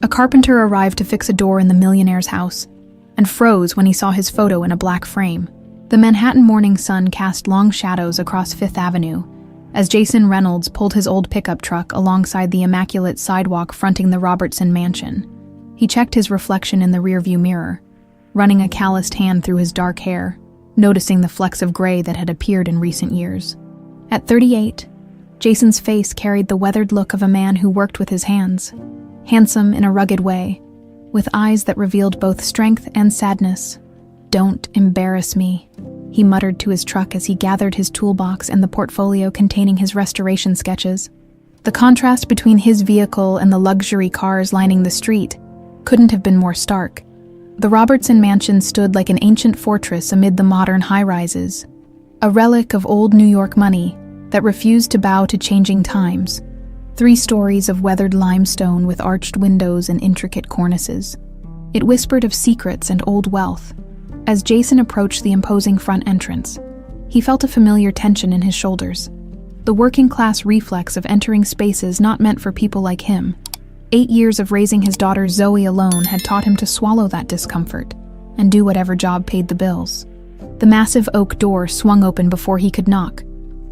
A carpenter arrived to fix a door in the Millionaire'S house and froze when he saw his photo in a black frame. The Manhattan morning sun cast long shadows across Fifth Avenue as Jason Reynolds pulled his old pickup truck alongside the immaculate sidewalk fronting the Robertson mansion. He checked his reflection in the rearview mirror, running a calloused hand through his dark hair, noticing the flecks of gray that had appeared in recent years. At 38, Jason's face carried the weathered look of a man who worked with his hands, handsome in a rugged way, with eyes that revealed both strength and sadness. "Don't embarrass me," he muttered to his truck as he gathered his toolbox and the portfolio containing his restoration sketches. The contrast between his vehicle and the luxury cars lining the street couldn't have been more stark. The Robertson mansion stood like an ancient fortress amid the modern high-rises, a relic of old New York money that refused to bow to changing times. 3 stories of weathered limestone with arched windows and intricate cornices. It whispered of secrets and old wealth. As Jason approached the imposing front entrance, he felt a familiar tension in his shoulders, the working-class reflex of entering spaces not meant for people like him. 8 years of raising his daughter Zoe alone had taught him to swallow that discomfort and do whatever job paid the bills. The massive oak door swung open before he could knock.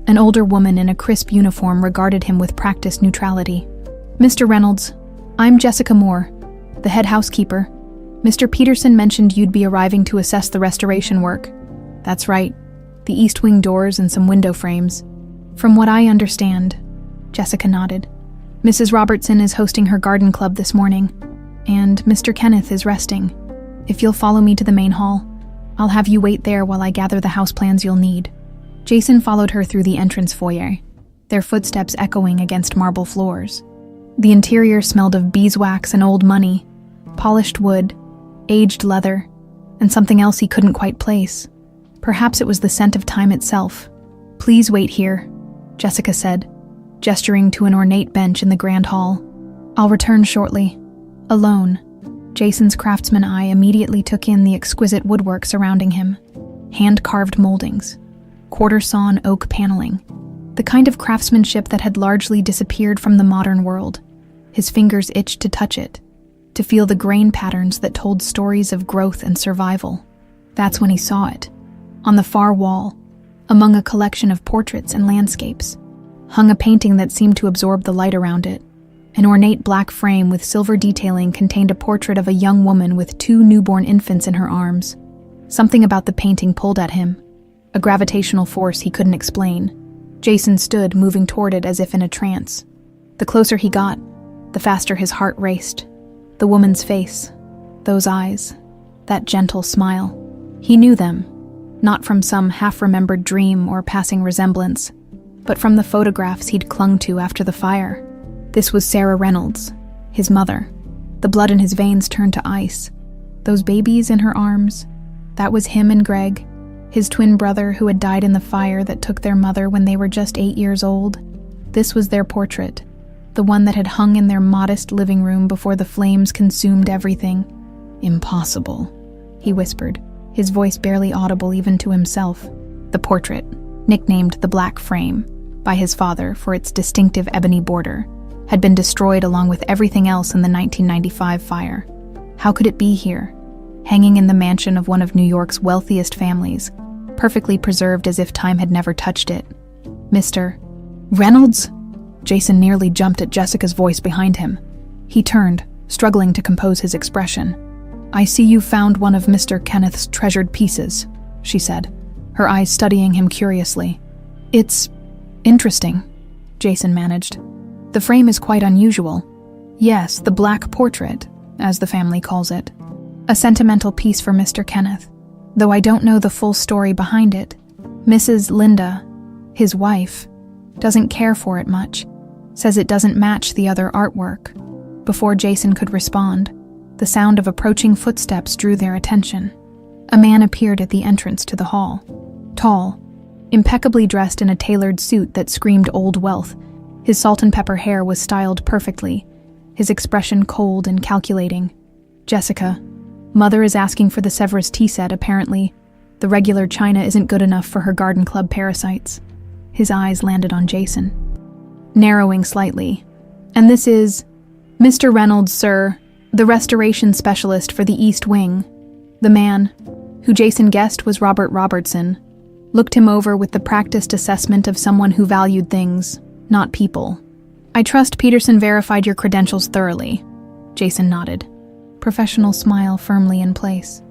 An older woman in a crisp uniform regarded him with practiced neutrality. "Mr. Reynolds, I'm Jessica Moore, the head housekeeper. Mr. Peterson mentioned you'd be arriving to assess the restoration work." "That's right, the east wing doors and some window frames." "From what I understand," Jessica nodded, "Mrs. Robertson is hosting her garden club this morning, and Mr. Kenneth is resting. If you'll follow me to the main hall, I'll have you wait there while I gather the house plans you'll need." Jason followed her through the entrance foyer, their footsteps echoing against marble floors. The interior smelled of beeswax and old money, polished wood, aged leather, and something else he couldn't quite place. Perhaps it was the scent of time itself. "Please wait here," Jessica said, gesturing to an ornate bench in the grand hall. "I'll return shortly." Alone, Jason's craftsman eye immediately took in the exquisite woodwork surrounding him. Hand-carved moldings, quarter-sawn oak paneling, the kind of craftsmanship that had largely disappeared from the modern world. His fingers itched to touch it, to feel the grain patterns that told stories of growth and survival. That's when he saw it. On the far wall, among a collection of portraits and landscapes, hung a painting that seemed to absorb the light around it. An ornate black frame with silver detailing contained a portrait of a young woman with 2 newborn infants in her arms. Something about the painting pulled at him, a gravitational force he couldn't explain. Jason stood, moving toward it as if in a trance. The closer he got, the faster his heart raced. The woman's face, those eyes, that gentle smile. He knew them, not from some half-remembered dream or passing resemblance, but from the photographs he'd clung to after the fire. This was Sarah Reynolds, his mother. The blood in his veins turned to ice. Those babies in her arms, that was him and Greg, his twin brother who had died in the fire that took their mother when they were just 8 years old. This was their portrait, the one that had hung in their modest living room before the flames consumed everything. "Impossible," he whispered, his voice barely audible even to himself. The portrait, nicknamed the Black Frame by his father for its distinctive ebony border, had been destroyed along with everything else in the 1995 fire. How could it be here, hanging in the mansion of one of New York's wealthiest families, perfectly preserved as if time had never touched it? "Mr. Reynolds?" Jason nearly jumped at Jessica's voice behind him. He turned, struggling to compose his expression. "I see you found one of Mr. Kenneth's treasured pieces," she said, her eyes studying him curiously. "It's interesting," Jason managed. "The frame is quite unusual. Yes, the black portrait, as the family calls it. A sentimental piece for Mr. Kenneth, though I don't know the full story behind it. Mrs. Linda, his wife, doesn't care for it much, says it doesn't match the other artwork." Before Jason could respond, the sound of approaching footsteps drew their attention. A man appeared at the entrance to the hall. Tall, impeccably dressed in a tailored suit that screamed old wealth. His salt and pepper hair was styled perfectly, his expression cold and calculating. "Jessica, Mother is asking for the Sevres tea set, apparently. The regular china isn't good enough for her garden club parasites." His eyes landed on Jason, narrowing slightly. "And this is..." "Mr. Reynolds, sir," the restoration specialist for the East Wing. The man, who Jason guessed was Robert Robertson, looked him over with the practiced assessment of someone who valued things, not people. "I trust Peterson verified your credentials thoroughly." Jason nodded, professional smile firmly in place.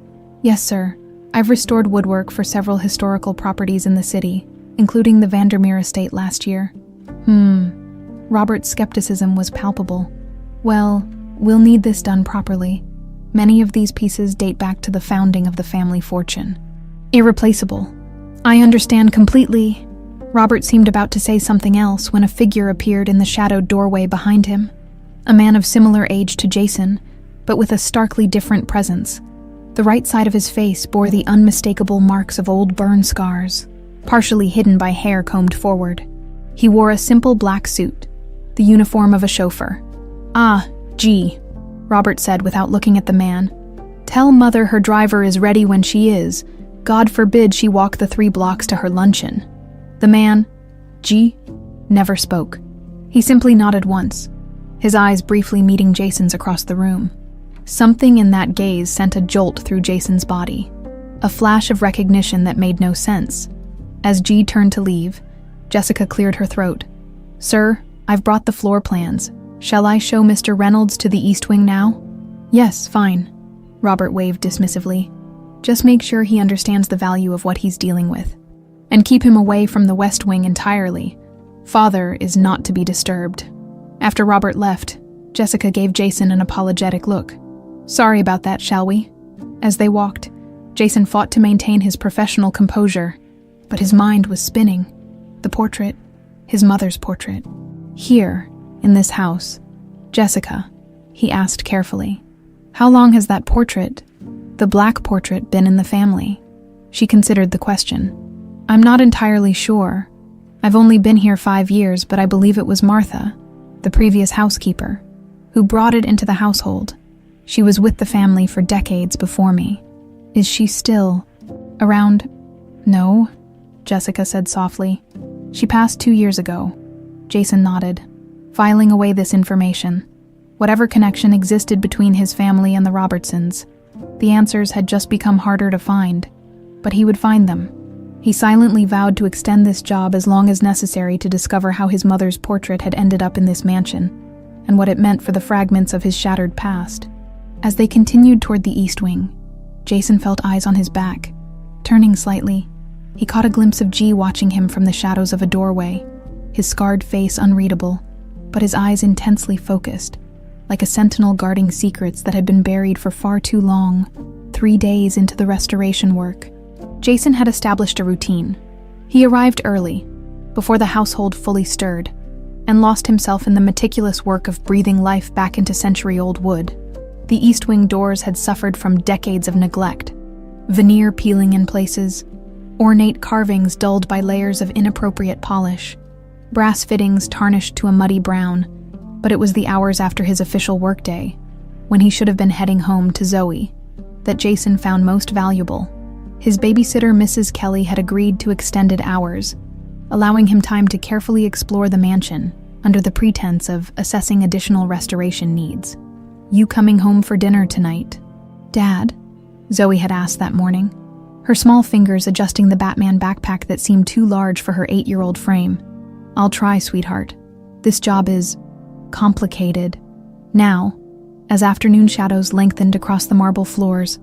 "Yes, sir. I've restored woodwork for several historical properties in the city, including the Vandermeer estate last year." Robert's skepticism was palpable. "Well, we'll need this done properly. Many of these pieces date back to the founding of the family fortune. Irreplaceable." "I understand completely." Robert seemed about to say something else when a figure appeared in the shadowed doorway behind him. A man of similar age to Jason, but with a starkly different presence. The right side of his face bore the unmistakable marks of old burn scars, partially hidden by hair combed forward. He wore a simple black suit, the uniform of a chauffeur. "Ah, gee," Robert said without looking at the man. "Tell Mother her driver is ready when she is. God forbid she walk the 3 blocks to her luncheon." The man, G, never spoke. He simply nodded once, his eyes briefly meeting Jason's across the room. Something in that gaze sent a jolt through Jason's body, a flash of recognition that made no sense. As G turned to leave, Jessica cleared her throat. "Sir, I've brought the floor plans. Shall I show Mr. Reynolds to the East Wing now?" "Yes, fine," Robert waved dismissively. "Just make sure he understands the value of what he's dealing with. And keep him away from the West Wing entirely. Father is not to be disturbed." After Robert left, Jessica gave Jason an apologetic look. "Sorry about that, shall we?" As they walked, Jason fought to maintain his professional composure, but his mind was spinning. The portrait, his mother's portrait. "Here, in this house. Jessica," he asked carefully, "how long has that portrait, the black portrait, been in the family?" She considered the question. "I'm not entirely sure. I've only been here 5 years, but I believe it was Martha, the previous housekeeper, who brought it into the household. She was with the family for decades before me. Is she still around?" "No," Jessica said softly. "She passed 2 years ago." Jason nodded, filing away this information. Whatever connection existed between his family and the Robertsons, the answers had just become harder to find, but he would find them. He silently vowed to extend this job as long as necessary to discover how his mother's portrait had ended up in this mansion, and what it meant for the fragments of his shattered past. As they continued toward the East Wing, Jason felt eyes on his back. Turning slightly, he caught a glimpse of G watching him from the shadows of a doorway, his scarred face unreadable, but his eyes intensely focused, like a sentinel guarding secrets that had been buried for far too long, 3 days into the restoration work. Jason had established a routine. He arrived early, before the household fully stirred, and lost himself in the meticulous work of breathing life back into century-old wood. The East Wing doors had suffered from decades of neglect, veneer peeling in places, ornate carvings dulled by layers of inappropriate polish, brass fittings tarnished to a muddy brown. But it was the hours after his official workday, when he should have been heading home to Zoe, that Jason found most valuable. His babysitter, Mrs. Kelly, had agreed to extended hours, allowing him time to carefully explore the mansion under the pretense of assessing additional restoration needs. "You coming home for dinner tonight, Dad?" Zoe had asked that morning, her small fingers adjusting the Batman backpack that seemed too large for her 8-year-old frame. "I'll try, sweetheart. This job is complicated." Now, as afternoon shadows lengthened across the marble floors,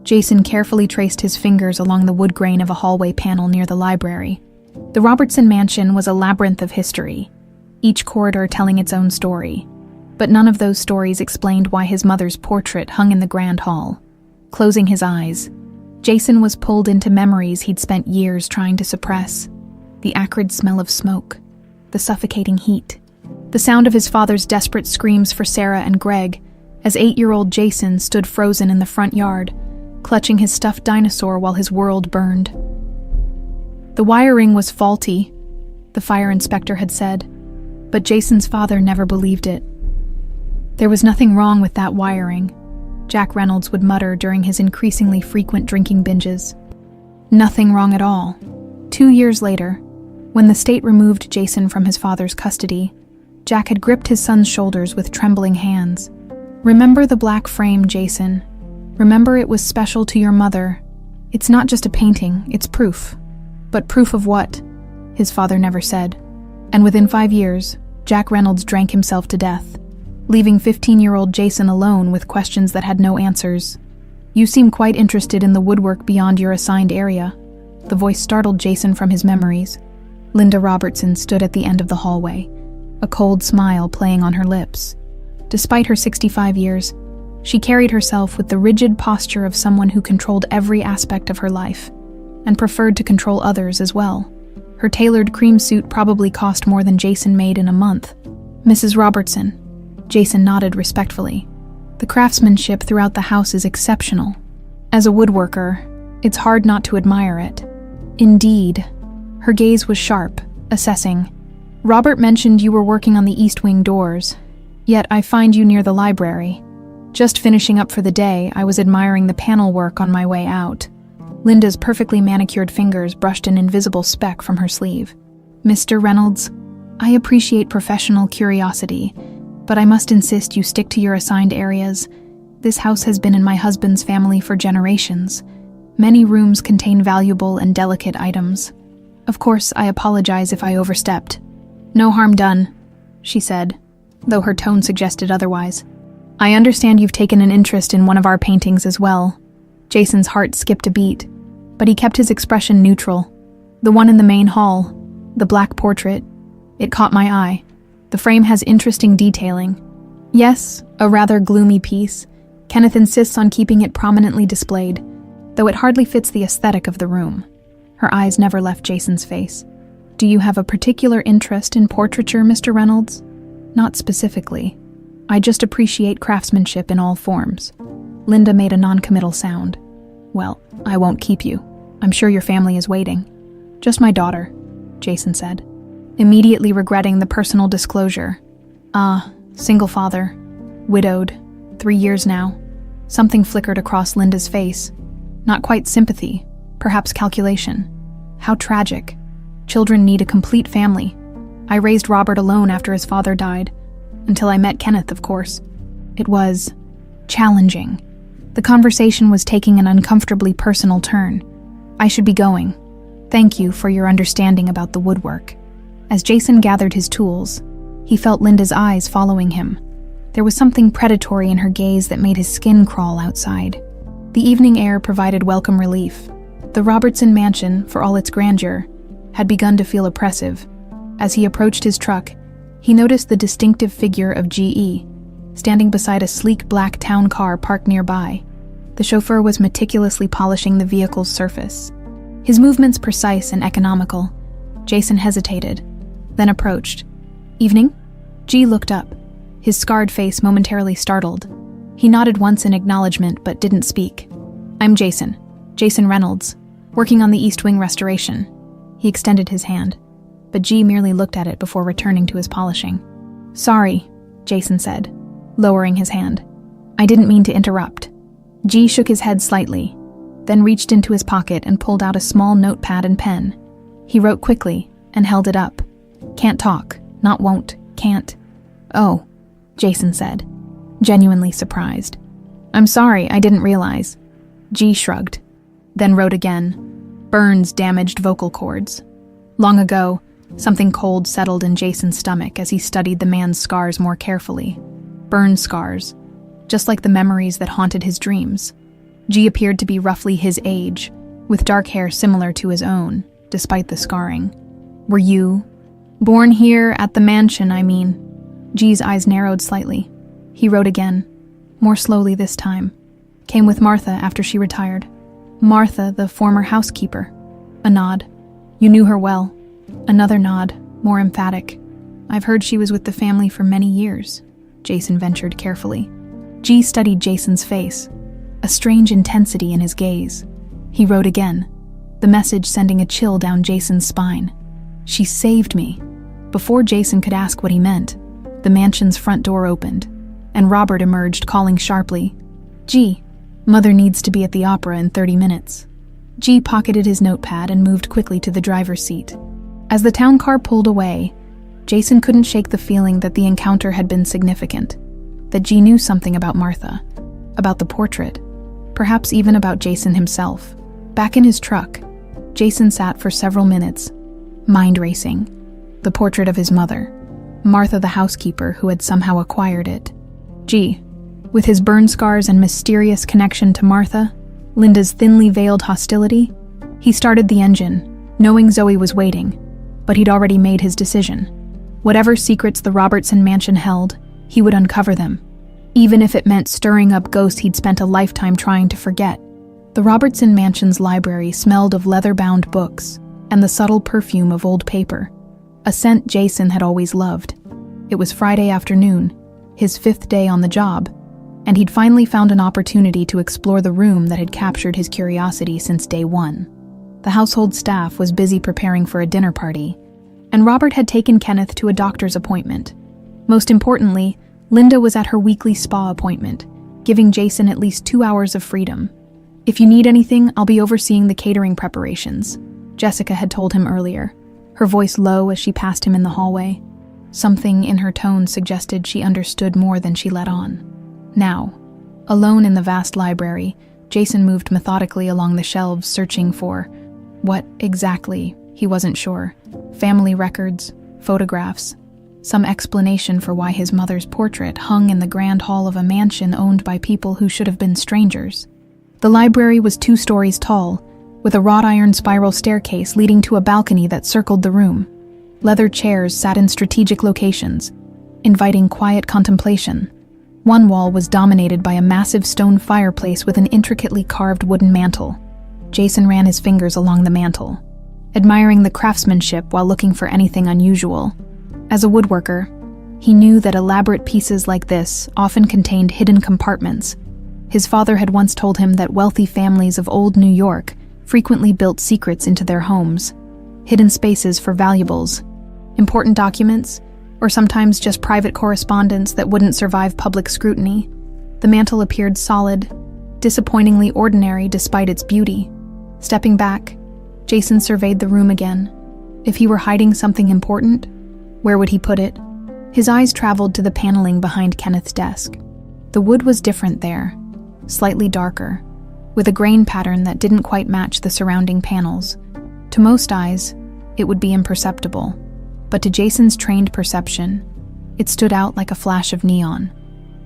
Jason carefully traced his fingers along the wood grain of a hallway panel near the library. The Robertson mansion was a labyrinth of history, each corridor telling its own story, but none of those stories explained why his mother's portrait hung in the grand hall. Closing his eyes, Jason was pulled into memories he'd spent years trying to suppress. The acrid smell of smoke, the suffocating heat, the sound of his father's desperate screams for Sarah and Greg as 8-year-old Jason stood frozen in the front yard, clutching his stuffed dinosaur while his world burned. The wiring was faulty, the fire inspector had said, but Jason's father never believed it. There was nothing wrong with that wiring, Jack Reynolds would mutter during his increasingly frequent drinking binges. Nothing wrong at all. 2 years later, when the state removed Jason from his father's custody, Jack had gripped his son's shoulders with trembling hands. Remember the black frame, Jason. Remember it was special to your mother. It's not just a painting, it's proof. But proof of what? His father never said. And within 5 years, Jack Reynolds drank himself to death, leaving 15-year-old Jason alone with questions that had no answers. You seem quite interested in the woodwork beyond your assigned area. The voice startled Jason from his memories. Linda Robertson stood at the end of the hallway, a cold smile playing on her lips. Despite her 65 years, she carried herself with the rigid posture of someone who controlled every aspect of her life, and preferred to control others as well. Her tailored cream suit probably cost more than Jason made in a month. Mrs. Robertson. Jason nodded respectfully. The craftsmanship throughout the house is exceptional. As a woodworker, it's hard not to admire it. Indeed. Her gaze was sharp, assessing. Robert mentioned you were working on the East Wing doors, yet I find you near the library. Just finishing up for the day, I was admiring the panel work on my way out. Linda's perfectly manicured fingers brushed an invisible speck from her sleeve. Mr. Reynolds, I appreciate professional curiosity, but I must insist you stick to your assigned areas. This house has been in my husband's family for generations. Many rooms contain valuable and delicate items. Of course, I apologize if I overstepped. No harm done, she said, though her tone suggested otherwise. I understand you've taken an interest in one of our paintings as well. Jason's heart skipped a beat, but he kept his expression neutral. The one in the main hall, the black portrait, it caught my eye. The frame has interesting detailing. Yes, a rather gloomy piece. Kenneth insists on keeping it prominently displayed, though it hardly fits the aesthetic of the room. Her eyes never left Jason's face. Do you have a particular interest in portraiture, Mr. Reynolds? Not specifically. I just appreciate craftsmanship in all forms. Linda made a non-committal sound. Well, I won't keep you. I'm sure your family is waiting. Just my daughter, Jason said, immediately regretting the personal disclosure. Single father, widowed, 3 years now. Something flickered across Linda's face. Not quite sympathy, perhaps calculation. How tragic. Children need a complete family. I raised Robert alone after his father died, until I met Kenneth, of course. It was challenging. The conversation was taking an uncomfortably personal turn. I should be going. Thank you for your understanding about the woodwork. As Jason gathered his tools, he felt Linda's eyes following him. There was something predatory in her gaze that made his skin crawl outside. The evening air provided welcome relief. The Robertson mansion, for all its grandeur, had begun to feel oppressive. As he approached his truck, he noticed the distinctive figure of G.E., standing beside a sleek black town car parked nearby. The chauffeur was meticulously polishing the vehicle's surface. His movements precise and economical. Jason hesitated, then approached. Evening? G looked up, his scarred face momentarily startled. He nodded once in acknowledgement but didn't speak. I'm Jason Reynolds, working on the East Wing restoration. He extended his hand, but G merely looked at it before returning to his polishing. Sorry, Jason said, lowering his hand. I didn't mean to interrupt. G shook his head slightly, then reached into his pocket and pulled out a small notepad and pen. He wrote quickly and held it up. Can't talk, not won't, can't. Oh, Jason said, genuinely surprised. I'm sorry, I didn't realize. G shrugged, then wrote again. Burns damaged vocal cords. Long ago, something cold settled in Jason's stomach as he studied the man's scars more carefully. Burn scars, just like the memories that haunted his dreams. G appeared to be roughly his age, with dark hair similar to his own, despite the scarring. Were you born here at the mansion, I mean? G's eyes narrowed slightly. He wrote again, more slowly this time. Came with Martha after she retired. Martha, the former housekeeper. A nod. You knew her well. Another nod, more emphatic. I've heard she was with the family for many years, Jason ventured carefully. G studied Jason's face, a strange intensity in his gaze. He wrote again, the message sending a chill down Jason's spine. She saved me. Before Jason could ask what he meant, the mansion's front door opened, and Robert emerged calling sharply, G, Mother needs to be at the opera in 30 minutes. G pocketed his notepad and moved quickly to the driver's seat. As the town car pulled away, Jason couldn't shake the feeling that the encounter had been significant. that G knew something about Martha, about the portrait, perhaps even about Jason himself. Back in his truck, Jason sat for several minutes, mind racing. The portrait of his mother, Martha the housekeeper who had somehow acquired it. G, with his burn scars and mysterious connection to Martha, Linda's thinly veiled hostility, he started the engine, knowing Zoe was waiting, but he'd already made his decision. Whatever secrets the Robertson mansion held, he would uncover them, even if it meant stirring up ghosts he'd spent a lifetime trying to forget. The Robertson mansion's library smelled of leather-bound books and the subtle perfume of old paper, a scent Jason had always loved. It was Friday afternoon, his 5th day on the job, and he'd finally found an opportunity to explore the room that had captured his curiosity since day one. The household staff was busy preparing for a dinner party, and Robert had taken Kenneth to a doctor's appointment. Most importantly, Linda was at her weekly spa appointment, giving Jason at least 2 hours of freedom. "If you need anything, I'll be overseeing the catering preparations," Jessica had told him earlier, her voice low as she passed him in the hallway. Something in her tone suggested she understood more than she let on. Now, alone in the vast library, Jason moved methodically along the shelves searching for what exactly, he wasn't sure. Family records, photographs, some explanation for why his mother's portrait hung in the grand hall of a mansion owned by people who should have been strangers. The library was 2 stories tall, with a wrought iron spiral staircase leading to a balcony that circled the room. Leather chairs sat in strategic locations, inviting quiet contemplation. One wall was dominated by a massive stone fireplace with an intricately carved wooden mantel. Jason ran his fingers along the mantel, admiring the craftsmanship while looking for anything unusual. As a woodworker, he knew that elaborate pieces like this often contained hidden compartments. His father had once told him that wealthy families of old New York frequently built secrets into their homes, hidden spaces for valuables, important documents, or sometimes just private correspondence that wouldn't survive public scrutiny. The mantel appeared solid, disappointingly ordinary despite its beauty. Stepping back, Jason surveyed the room again. If he were hiding something important, where would he put it? His eyes traveled to the paneling behind Kenneth's desk. The wood was different there, slightly darker, with a grain pattern that didn't quite match the surrounding panels. To most eyes, it would be imperceptible, but to Jason's trained perception, it stood out like a flash of neon.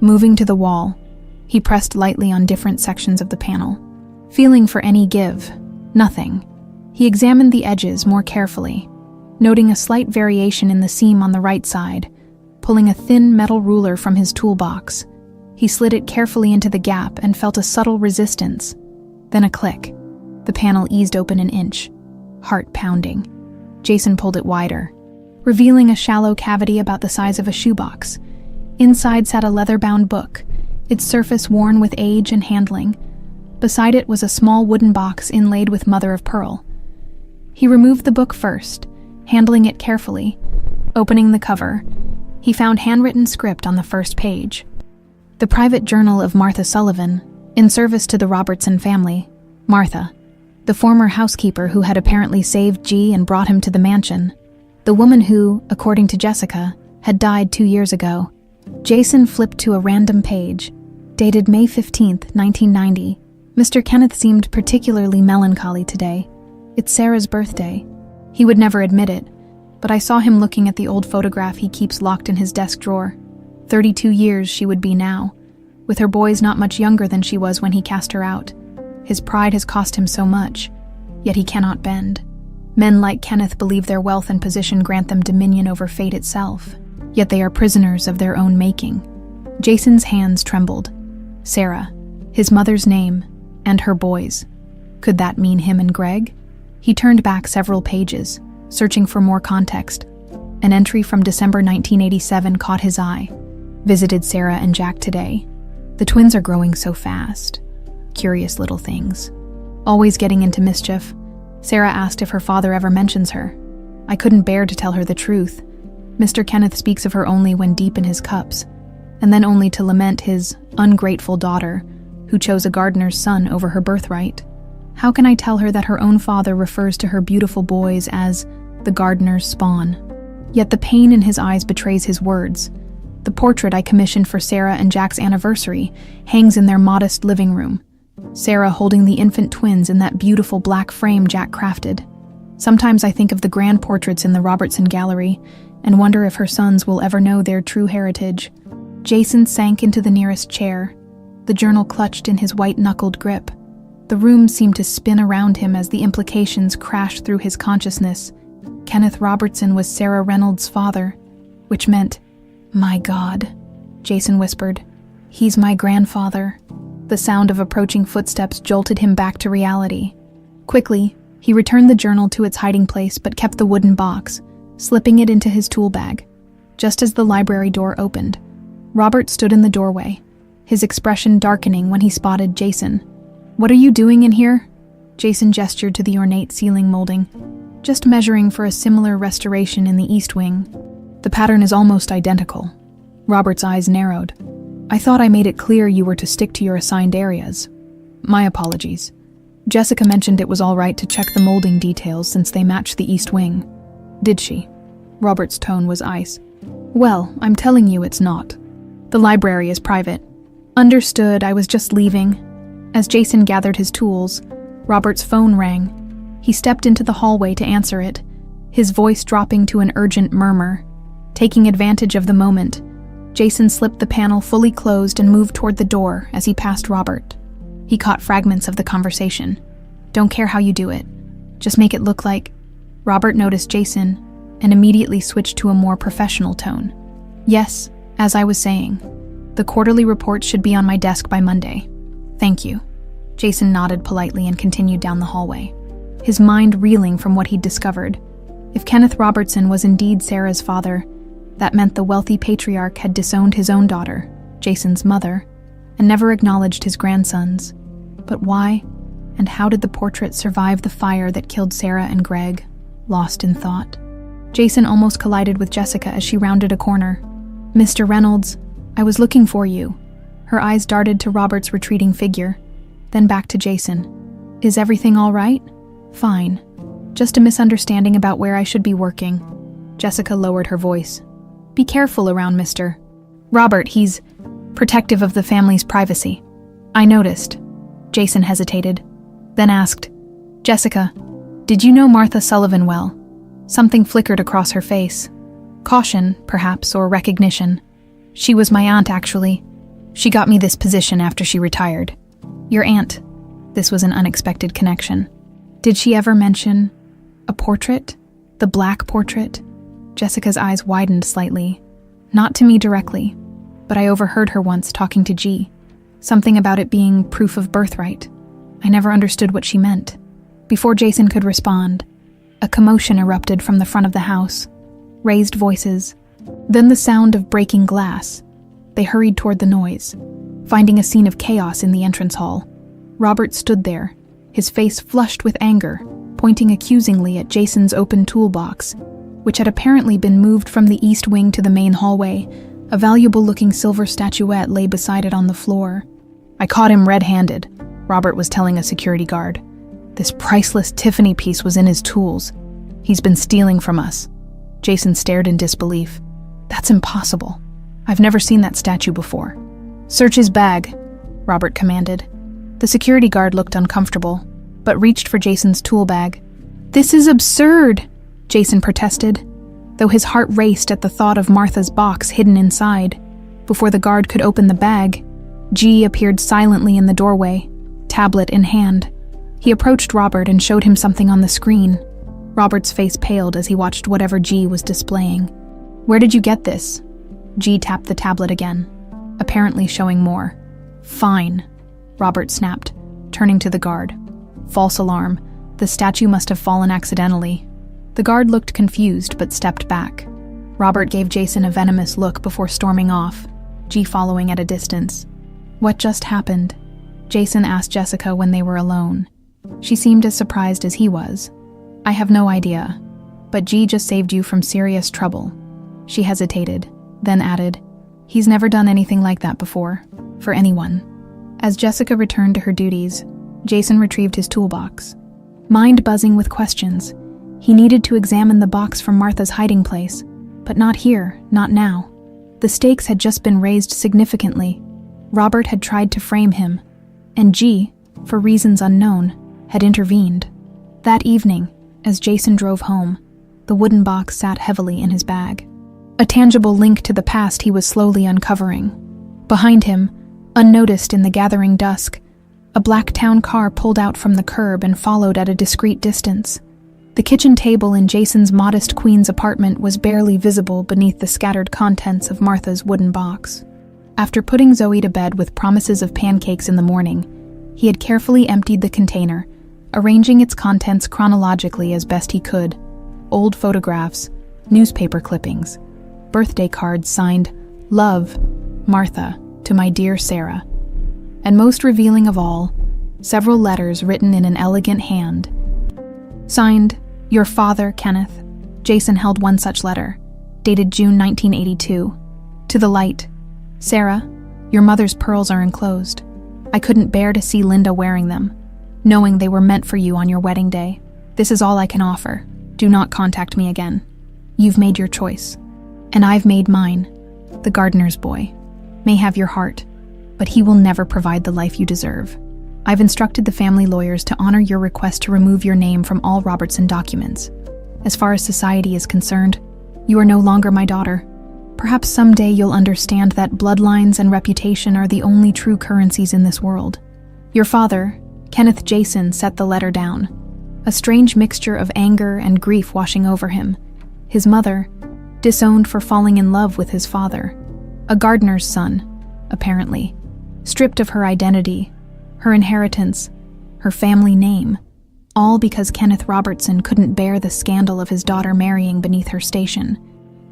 Moving to the wall, he pressed lightly on different sections of the panel, feeling for any give. Nothing. He examined the edges more carefully, noting a slight variation in the seam on the right side. Pulling a thin metal ruler from his toolbox, he slid it carefully into the gap and felt a subtle resistance. Then a click. The panel eased open an inch, heart pounding. Jason pulled it wider, revealing a shallow cavity about the size of a shoebox. Inside sat a leather-bound book, its surface worn with age and handling. Beside it was a small wooden box inlaid with mother-of-pearl. He removed the book first, handling it carefully. Opening the cover, he found handwritten script on the first page. The private journal of Martha Sullivan, in service to the Robertson family. Martha, the former housekeeper who had apparently saved G and brought him to the mansion. The woman who, according to Jessica, had died 2 years ago. Jason flipped to a random page, dated May 15th, 1990. Mr. Kenneth seemed particularly melancholy today. It's Sarah's birthday. He would never admit it, but I saw him looking at the old photograph he keeps locked in his desk drawer. 32 years she would be now, with her boys not much younger than she was when he cast her out. His pride has cost him so much, yet he cannot bend. Men like Kenneth believe their wealth and position grant them dominion over fate itself, yet they are prisoners of their own making. Jason's hands trembled. Sarah, his mother's name, and her boys. Could that mean him and Greg? He turned back several pages, searching for more context. An entry from December 1987 caught his eye. Visited Sarah and Jack today. The twins are growing so fast. Curious little things. Always getting into mischief. Sarah asked if her father ever mentions her. I couldn't bear to tell her the truth. Mr. Kenneth speaks of her only when deep in his cups, and then only to lament his ungrateful daughter, who chose a gardener's son over her birthright. How can I tell her that her own father refers to her beautiful boys as the gardener's spawn? Yet the pain in his eyes betrays his words. The portrait I commissioned for Sarah and Jack's anniversary hangs in their modest living room, Sarah holding the infant twins in that beautiful black frame Jack crafted. Sometimes I think of the grand portraits in the Robertson gallery and wonder if her sons will ever know their true heritage. Jason sank into the nearest chair, the journal clutched in his white-knuckled grip. The room seemed to spin around him as the implications crashed through his consciousness. Kenneth Robertson was Sarah Reynolds' father, which meant, "My God," Jason whispered. "He's my grandfather." The sound of approaching footsteps jolted him back to reality. Quickly, he returned the journal to its hiding place but kept the wooden box, slipping it into his tool bag. Just as the library door opened, Robert stood in the doorway, his expression darkening when he spotted Jason. "What are you doing in here?" Jason gestured to the ornate ceiling molding. "Just measuring for a similar restoration in the East Wing. The pattern is almost identical." Robert's eyes narrowed. "I thought I made it clear you were to stick to your assigned areas. My apologies. Jessica mentioned it was all right to check the molding details since they matched the East Wing." "Did she?" Robert's tone was ice. "Well, I'm telling you it's not. The library is private." "Understood, I was just leaving." As Jason gathered his tools, Robert's phone rang. He stepped into the hallway to answer it, his voice dropping to an urgent murmur. Taking advantage of the moment, Jason slipped the panel fully closed and moved toward the door as he passed Robert. He caught fragments of the conversation. "Don't care how you do it. Just make it look like..." Robert noticed Jason and immediately switched to a more professional tone. "Yes, as I was saying, the quarterly report should be on my desk by Monday. Thank you." Jason nodded politely and continued down the hallway, his mind reeling from what he'd discovered. If Kenneth Robertson was indeed Sarah's father, that meant the wealthy patriarch had disowned his own daughter, Jason's mother, and never acknowledged his grandsons. But why, and how did the portrait survive the fire that killed Sarah and Greg? Lost in thought, Jason almost collided with Jessica as she rounded a corner. "Mr. Reynolds, I was looking for you." Her eyes darted to Robert's retreating figure, then back to Jason. "Is everything all right?" "Fine. Just a misunderstanding about where I should be working." Jessica lowered her voice. "Be careful around Mr. Robert, he's protective of the family's privacy." "I noticed." Jason hesitated, then asked, "Jessica, did you know Martha Sullivan well?" Something flickered across her face. Caution, perhaps, or recognition. "She was my aunt, actually. She got me this position after she retired." "Your aunt?" This was an unexpected connection. "Did she ever mention a portrait? The black portrait?" Jessica's eyes widened slightly. "Not to me directly, but I overheard her once talking to G. Something about it being proof of birthright. I never understood what she meant." Before Jason could respond, a commotion erupted from the front of the house. Raised voices, then the sound of breaking glass. They hurried toward the noise, finding a scene of chaos in the entrance hall. Robert stood there, his face flushed with anger, pointing accusingly at Jason's open toolbox, which had apparently been moved from the east wing to the main hallway. A valuable-looking silver statuette lay beside it on the floor. "I caught him red-handed," Robert was telling a security guard. "This priceless Tiffany piece was in his tools. He's been stealing from us." Jason stared in disbelief. "That's impossible. I've never seen that statue before." "Search his bag," Robert commanded. The security guard looked uncomfortable, but reached for Jason's tool bag. "This is absurd," Jason protested, though his heart raced at the thought of Martha's box hidden inside. Before the guard could open the bag, G appeared silently in the doorway, tablet in hand. He approached Robert and showed him something on the screen. Robert's face paled as he watched whatever G was displaying. "Where did you get this?" G tapped the tablet again, apparently showing more. "Fine," Robert snapped, turning to the guard. False alarm. The statue must have fallen accidentally. The guard looked confused but stepped back. Robert gave Jason a venomous look before storming off, G following at a distance. "What just happened?" Jason asked Jessica when they were alone. She seemed as surprised as he was. "I have no idea, but G just saved you from serious trouble." She hesitated, then added, "He's never done anything like that before, for anyone." As Jessica returned to her duties, Jason retrieved his toolbox. Mind buzzing with questions, he needed to examine the box from Martha's hiding place, but not here, not now. The stakes had just been raised significantly. Robert had tried to frame him, and G, for reasons unknown, had intervened. That evening, as Jason drove home, the wooden box sat heavily in his bag. A tangible link to the past he was slowly uncovering. Behind him, unnoticed in the gathering dusk, a black town car pulled out from the curb and followed at a discreet distance. The kitchen table in Jason's modest Queens apartment was barely visible beneath the scattered contents of Martha's wooden box. After putting Zoe to bed with promises of pancakes in the morning, he had carefully emptied the container, arranging its contents chronologically as best he could. Old photographs, newspaper clippings, birthday cards signed, "Love, Martha, to my dear Sarah." And most revealing of all, several letters written in an elegant hand. Signed, "Your father, Kenneth." Jason held one such letter, dated June 1982. To the light, "Sarah, your mother's pearls are enclosed. I couldn't bear to see Linda wearing them, knowing they were meant for you on your wedding day. This is all I can offer. Do not contact me again. You've made your choice, and I've made mine. The gardener's boy may have your heart, but he will never provide the life you deserve. I've instructed the family lawyers to honor your request to remove your name from all Robertson documents. As far as society is concerned, you are no longer my daughter. Perhaps someday you'll understand that bloodlines and reputation are the only true currencies in this world." Your father, Kenneth Jason, set the letter down, a strange mixture of anger and grief washing over him. His mother, disowned for falling in love with his father, a gardener's son, apparently, stripped of her identity, her inheritance, her family name, all because Kenneth Robertson couldn't bear the scandal of his daughter marrying beneath her station.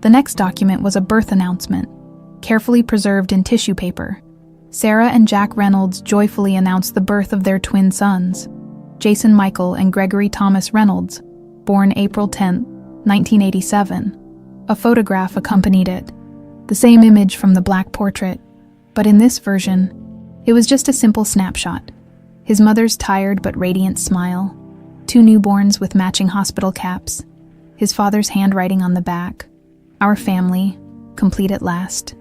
The next document was a birth announcement, carefully preserved in tissue paper. Sarah and Jack Reynolds joyfully announced the birth of their twin sons, Jason Michael and Gregory Thomas Reynolds, born April 10, 1987. A photograph accompanied it, the same image from the black portrait, but in this version, it was just a simple snapshot. His mother's tired but radiant smile, two newborns with matching hospital caps, his father's handwriting on the back, "Our family, complete at last."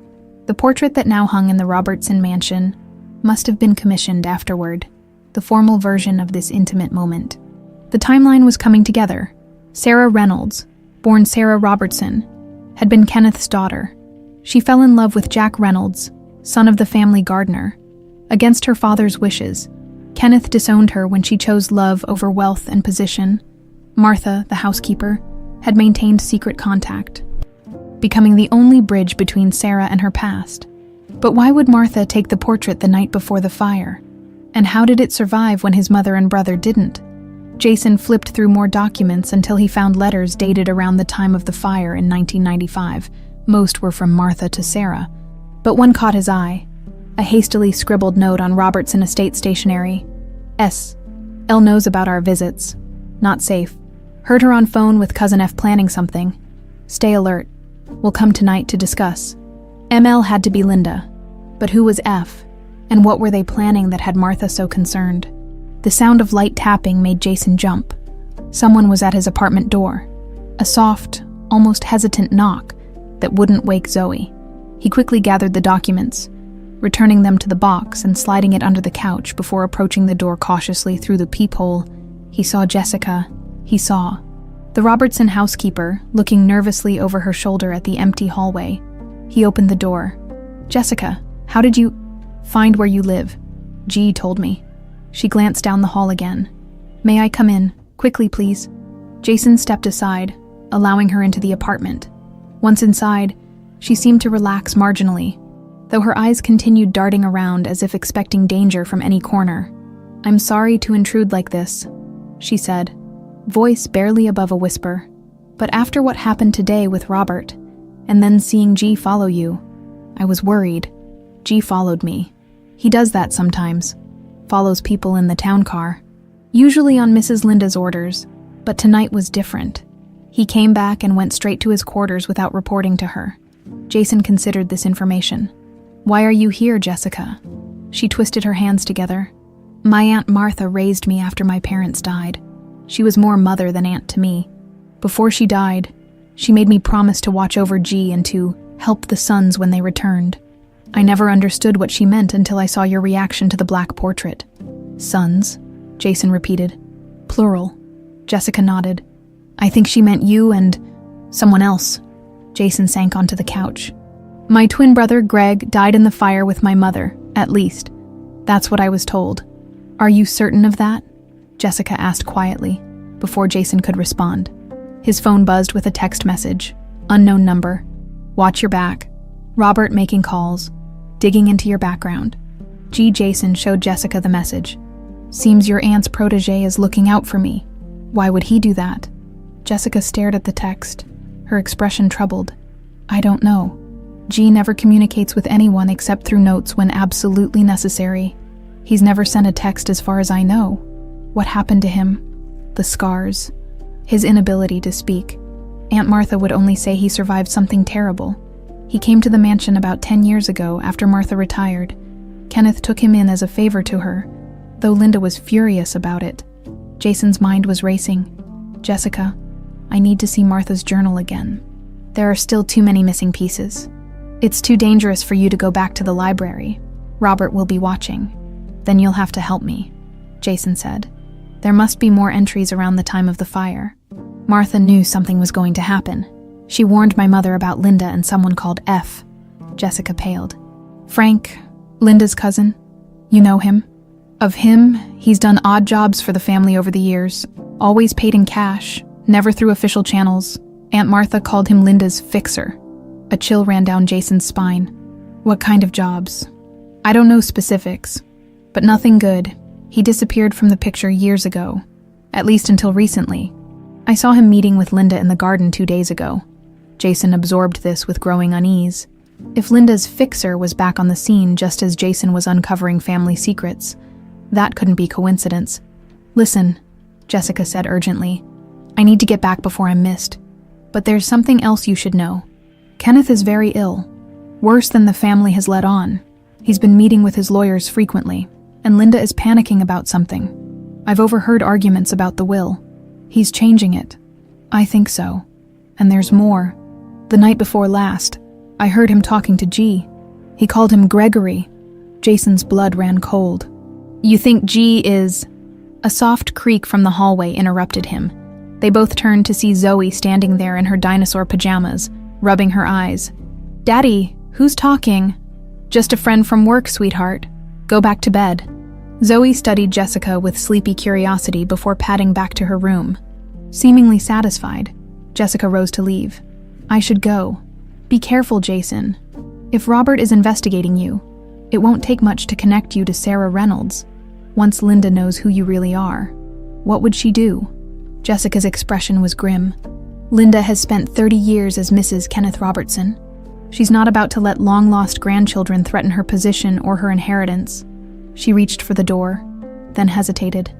The portrait that now hung in the Robertson mansion must have been commissioned afterward, the formal version of this intimate moment. The timeline was coming together. Sarah Reynolds, born Sarah Robertson, had been Kenneth's daughter. She fell in love with Jack Reynolds, son of the family gardener. Against her father's wishes, Kenneth disowned her when she chose love over wealth and position. Martha, the housekeeper, had maintained secret contact, becoming the only bridge between Sarah and her past. But why would Martha take the portrait the night before the fire? And how did it survive when his mother and brother didn't? Jason flipped through more documents until he found letters dated around the time of the fire in 1995. Most were from Martha to Sarah, but one caught his eye. A hastily scribbled note on Robertson estate stationery. S. L knows about our visits. Not safe. Heard her on phone with Cousin F planning something. Stay alert. We'll come tonight to discuss. ML had to be Linda. But who was F? And what were they planning that had Martha so concerned? The sound of light tapping made Jason jump. Someone was at his apartment door. A soft, almost hesitant knock that wouldn't wake Zoe. He quickly gathered the documents, returning them to the box and sliding it under the couch before approaching the door cautiously through the peephole. He saw Jessica. He saw the Robertson housekeeper, looking nervously over her shoulder at the empty hallway. He opened the door. "Jessica, how did you find where you live?" "G told me." She glanced down the hall again. "May I come in? Quickly, please." Jason stepped aside, allowing her into the apartment. Once inside, she seemed to relax marginally, though her eyes continued darting around as if expecting danger from any corner. "I'm sorry to intrude like this," she said, voice barely above a whisper. "But after what happened today with Robert, and then seeing G follow you, I was worried. G followed me. He does that sometimes. Follows people in the town car. Usually on Mrs. Linda's orders, but tonight was different. He came back and went straight to his quarters without reporting to her." Jason considered this information. "Why are you here, Jessica?" She twisted her hands together. "My Aunt Martha raised me after my parents died. She was more mother than aunt to me. Before she died, she made me promise to watch over G and to help the sons when they returned. I never understood what she meant until I saw your reaction to the black portrait. Sons, Jason repeated. Plural. Jessica nodded. I think she meant you and someone else. Jason sank onto the couch. My twin brother, Greg, died in the fire with my mother, at least. That's what I was told. Are you certain of that? Jessica asked quietly, before Jason could respond. His phone buzzed with a text message. Unknown number. Watch your back. Robert making calls. Digging into your background. Jason showed Jessica the message. Seems your aunt's protege is looking out for me. Why would he do that? Jessica stared at the text, her expression troubled. I don't know. G never communicates with anyone except through notes when absolutely necessary. He's never sent a text as far as I know. What happened to him? The scars. His inability to speak. Aunt Martha would only say he survived something terrible. He came to the mansion about 10 years ago after Martha retired. Kenneth took him in as a favor to her, though Linda was furious about it. Jason's mind was racing. Jessica, I need to see Martha's journal again. There are still too many missing pieces. It's too dangerous for you to go back to the library. Robert will be watching. Then you'll have to help me, Jason said. There must be more entries around the time of the fire. Martha knew something was going to happen. She warned my mother about Linda and someone called F. Jessica paled. Frank, Linda's cousin. You know him? Of him, he's done odd jobs for the family over the years, always paid in cash, never through official channels. Aunt Martha called him Linda's fixer. A chill ran down Jason's spine. What kind of jobs? I don't know specifics, but nothing good. He disappeared from the picture years ago, at least until recently. I saw him meeting with Linda in the garden 2 days ago. Jason absorbed this with growing unease. If Linda's fixer was back on the scene just as Jason was uncovering family secrets, that couldn't be coincidence. Listen, Jessica said urgently. I need to get back before I'm missed. But there's something else you should know. Kenneth is very ill. Worse than the family has let on. He's been meeting with his lawyers frequently, and Linda is panicking about something. I've overheard arguments about the will. He's changing it. I think so. And there's more. The night before last, I heard him talking to G. He called him Gregory. Jason's blood ran cold. You think G is... A soft creak from the hallway interrupted him. They both turned to see Zoe standing there in her dinosaur pajamas, rubbing her eyes. Daddy, who's talking? Just a friend from work, sweetheart. Go back to bed. Zoe studied Jessica with sleepy curiosity before padding back to her room. Seemingly satisfied, Jessica rose to leave. I should go. Be careful, Jason. If Robert is investigating you, it won't take much to connect you to Sarah Reynolds. Once Linda knows who you really are, what would she do? Jessica's expression was grim. Linda has spent 30 years as Mrs. Kenneth Robertson. She's not about to let long-lost grandchildren threaten her position or her inheritance. She reached for the door, then hesitated.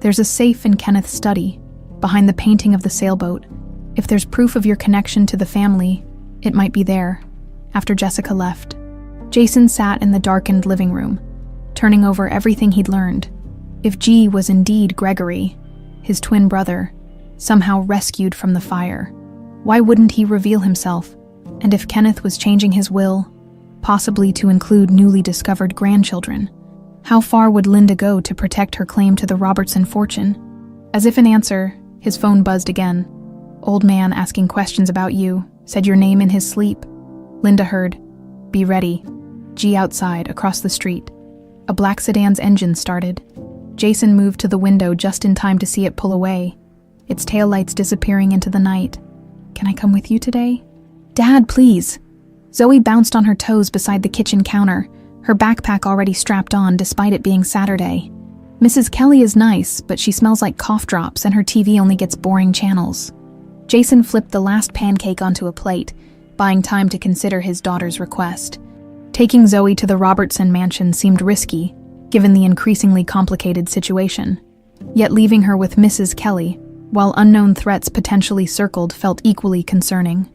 There's a safe in Kenneth's study, behind the painting of the sailboat. If there's proof of your connection to the family, it might be there. After Jessica left, Jason sat in the darkened living room, turning over everything he'd learned. If G was indeed Gregory, his twin brother, somehow rescued from the fire, why wouldn't he reveal himself? And if Kenneth was changing his will, possibly to include newly discovered grandchildren, how far would Linda go to protect her claim to the Robertson fortune? As if in answer, his phone buzzed again. Old man asking questions about you, said your name in his sleep. Linda heard, "Be ready." G outside, across the street. A black sedan's engine started. Jason moved to the window just in time to see it pull away, its taillights disappearing into the night. Can I come with you today? Dad, please. Zoe bounced on her toes beside the kitchen counter, her backpack already strapped on despite it being Saturday. Mrs. Kelly is nice, but she smells like cough drops and her TV only gets boring channels. Jason flipped the last pancake onto a plate, buying time to consider his daughter's request. Taking Zoe to the Robertson mansion seemed risky, given the increasingly complicated situation. Yet leaving her with Mrs. Kelly, while unknown threats potentially circled, felt equally concerning.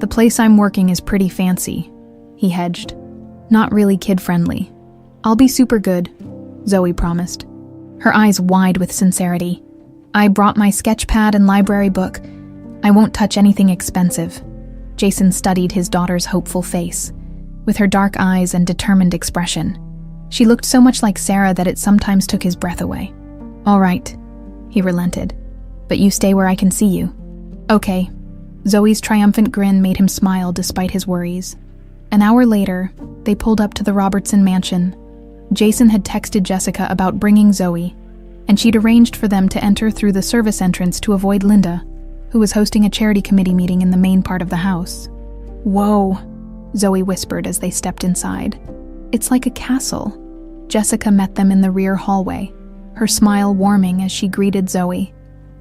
The place I'm working is pretty fancy, he hedged. Not really kid-friendly. I'll be super good, Zoe promised, her eyes wide with sincerity. I brought my sketch pad and library book. I won't touch anything expensive. Jason studied his daughter's hopeful face, with her dark eyes and determined expression. She looked so much like Sarah that it sometimes took his breath away. "All right," he relented. "But you stay where I can see you." "Okay." Zoe's triumphant grin made him smile despite his worries. An hour later, they pulled up to the Robertson mansion. Jason had texted Jessica about bringing Zoe, and she'd arranged for them to enter through the service entrance to avoid Linda, who was hosting a charity committee meeting in the main part of the house. "Whoa," Zoe whispered as they stepped inside. "It's like a castle." Jessica met them in the rear hallway, her smile warming as she greeted Zoe.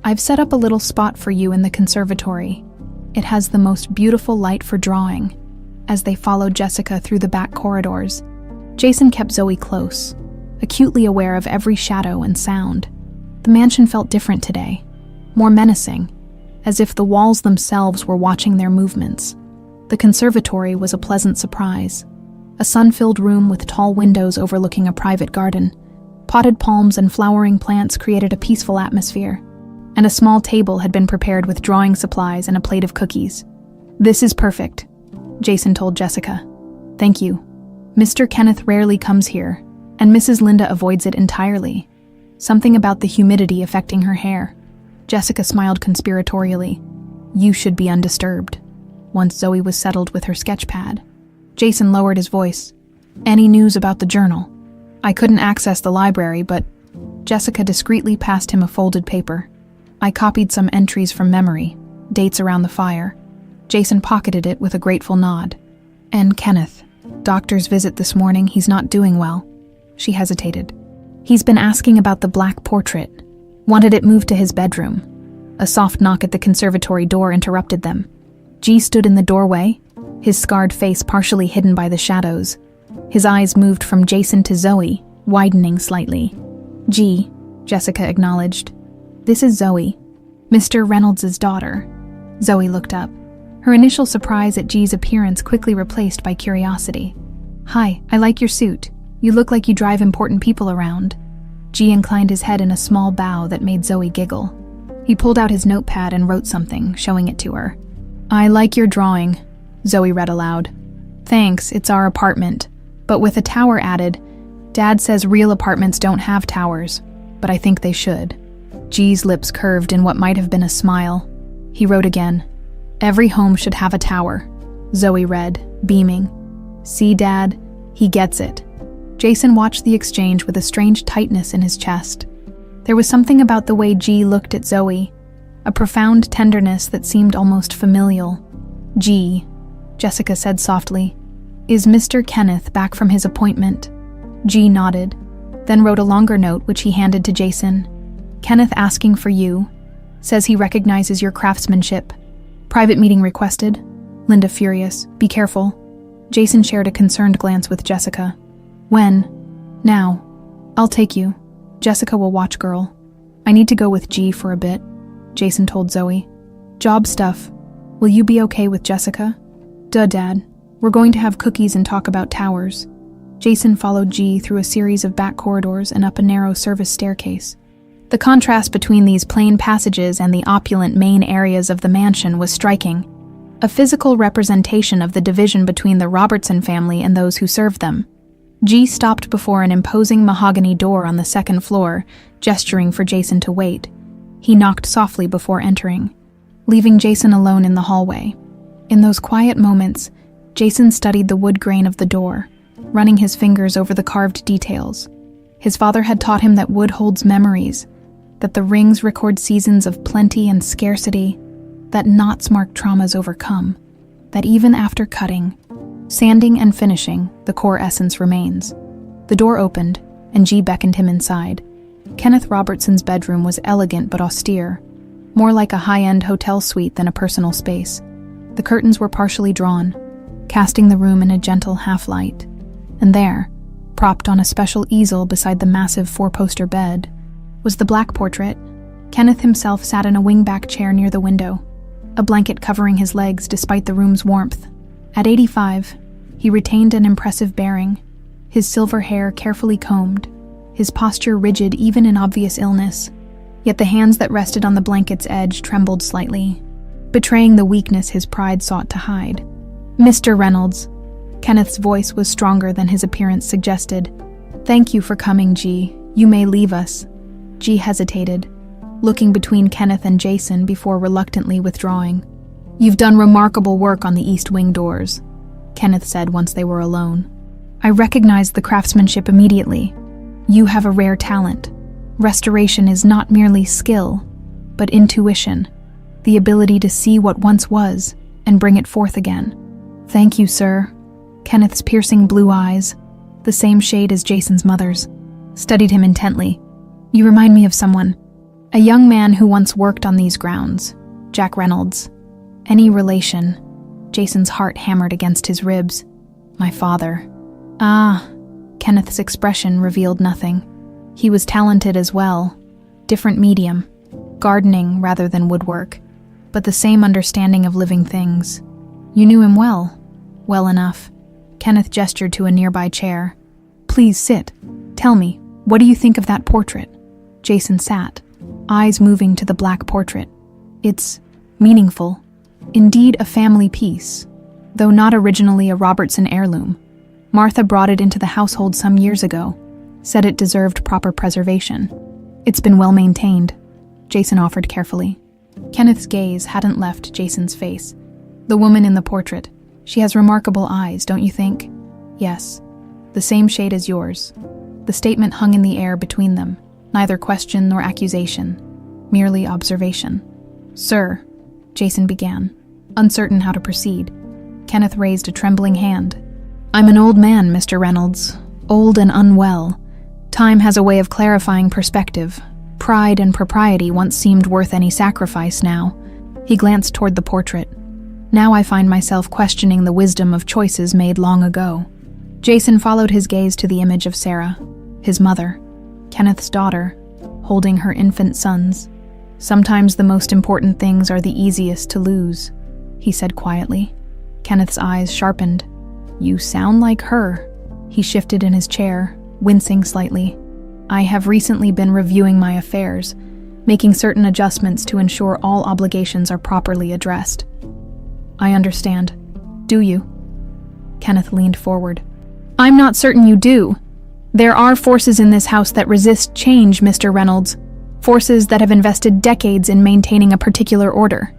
"I've set up a little spot for you in the conservatory. It has the most beautiful light for drawing." As they followed Jessica through the back corridors, Jason kept Zoe close, acutely aware of every shadow and sound. The mansion felt different today, more menacing, as if the walls themselves were watching their movements. The conservatory was a pleasant surprise. A sun-filled room with tall windows overlooking a private garden. Potted palms and flowering plants created a peaceful atmosphere, and a small table had been prepared with drawing supplies and a plate of cookies. "This is perfect," Jason told Jessica. "Thank you. Mr. Kenneth rarely comes here, and Mrs. Linda avoids it entirely. Something about the humidity affecting her hair." Jessica smiled conspiratorially. "You should be undisturbed." Once Zoe was settled with her sketch pad, Jason lowered his voice. "Any news about the journal?" "I couldn't access the library, but..." Jessica discreetly passed him a folded paper. "I copied some entries from memory, dates around the fire." Jason pocketed it with a grateful nod. "And Kenneth. Doctor's visit this morning, he's not doing well." She hesitated. "He's been asking about the black portrait. Wanted it moved to his bedroom." A soft knock at the conservatory door interrupted them. G stood in the doorway, his scarred face partially hidden by the shadows. His eyes moved from Jason to Zoe, widening slightly. "G," Jessica acknowledged. "This is Zoe, Mr. Reynolds' daughter." Zoe looked up, her initial surprise at G's appearance quickly replaced by curiosity. "Hi, I like your suit. You look like you drive important people around." G inclined his head in a small bow that made Zoe giggle. He pulled out his notepad and wrote something, showing it to her. "I like your drawing," Zoe read aloud. "Thanks, it's our apartment. But with a tower added. Dad says real apartments don't have towers, but I think they should." G's lips curved in what might have been a smile. He wrote again. "Every home should have a tower," Zoe read, beaming. "See, Dad? He gets it." Jason watched the exchange with a strange tightness in his chest. There was something about the way G looked at Zoe, a profound tenderness that seemed almost familial. "G," Jessica said softly, "is Mr. Kenneth back from his appointment?" G nodded, then wrote a longer note which he handed to Jason. "Kenneth asking for you. Says he recognizes your craftsmanship. Private meeting requested." Linda furious. "Be careful." Jason shared a concerned glance with Jessica. "When?" "Now. I'll take you. Jessica will watch girl. I need to go with G for a bit," Jason told Zoe. "Job stuff. Will you be okay with Jessica?" "Duh, Dad. We're going to have cookies and talk about towers." Jason followed G through a series of back corridors and up a narrow service staircase. The contrast between these plain passages and the opulent main areas of the mansion was striking, a physical representation of the division between the Robertson family and those who served them. G stopped before an imposing mahogany door on the second floor, gesturing for Jason to wait. He knocked softly before entering, leaving Jason alone in the hallway. In those quiet moments, Jason studied the wood grain of the door, running his fingers over the carved details. His father had taught him that wood holds memories, that the rings record seasons of plenty and scarcity, that knots mark traumas overcome, that even after cutting, sanding and finishing, the core essence remains. The door opened, and G beckoned him inside. Kenneth Robertson's bedroom was elegant but austere, more like a high-end hotel suite than a personal space. The curtains were partially drawn, casting the room in a gentle half-light. And there, propped on a special easel beside the massive four-poster bed, was the black portrait. Kenneth himself sat in a wing-back chair near the window, a blanket covering his legs despite the room's warmth. At 85, he retained an impressive bearing, his silver hair carefully combed, his posture rigid even in obvious illness, yet the hands that rested on the blanket's edge trembled slightly. betraying the weakness his pride sought to hide. "Mr. Reynolds." Kenneth's voice was stronger than his appearance suggested. "Thank you for coming, G. You may leave us." G hesitated, looking between Kenneth and Jason before reluctantly withdrawing. "You've done remarkable work on the East Wing doors," Kenneth said once they were alone. "I recognized the craftsmanship immediately. You have a rare talent. Restoration is not merely skill, but intuition, the ability to see what once was and bring it forth again." "Thank you, sir." Kenneth's piercing blue eyes, the same shade as Jason's mother's, studied him intently. "You remind me of someone. A young man who once worked on these grounds, Jack Reynolds. Any relation?" Jason's heart hammered against his ribs. "My father." "Ah." Kenneth's expression revealed nothing. He was talented as well. Different medium, gardening rather than woodwork, but the same understanding of living things. "You knew him well." "Well enough." Kenneth gestured to a nearby chair. "Please sit. Tell me, what do you think of that portrait?" Jason sat, eyes moving to the black portrait. "It's meaningful. Indeed a family piece, though not originally a Robertson heirloom. Martha brought it into the household some years ago, said it deserved proper preservation. It's been well maintained," Jason offered carefully. Kenneth's gaze hadn't left Jason's face. "The woman in the portrait, she has remarkable eyes, don't you think?" "Yes, the same shade as yours." The statement hung in the air between them, neither question nor accusation, merely observation. "Sir," Jason began, uncertain how to proceed. Kenneth raised a trembling hand. "I'm an old man, Mr. Reynolds, old and unwell. Time has a way of clarifying perspective. Pride and propriety once seemed worth any sacrifice now." He glanced toward the portrait. "Now I find myself questioning the wisdom of choices made long ago." Jason followed his gaze to the image of Sarah, his mother, Kenneth's daughter, holding her infant sons. "Sometimes the most important things are the easiest to lose," he said quietly. Kenneth's eyes sharpened. "You sound like her." He shifted in his chair, wincing slightly. "I have recently been reviewing my affairs, making certain adjustments to ensure all obligations are properly addressed." "I understand. Do you?" Kenneth leaned forward. "I'm not certain you do. There are forces in this house that resist change, Mr. Reynolds. Forces that have invested decades in maintaining a particular order."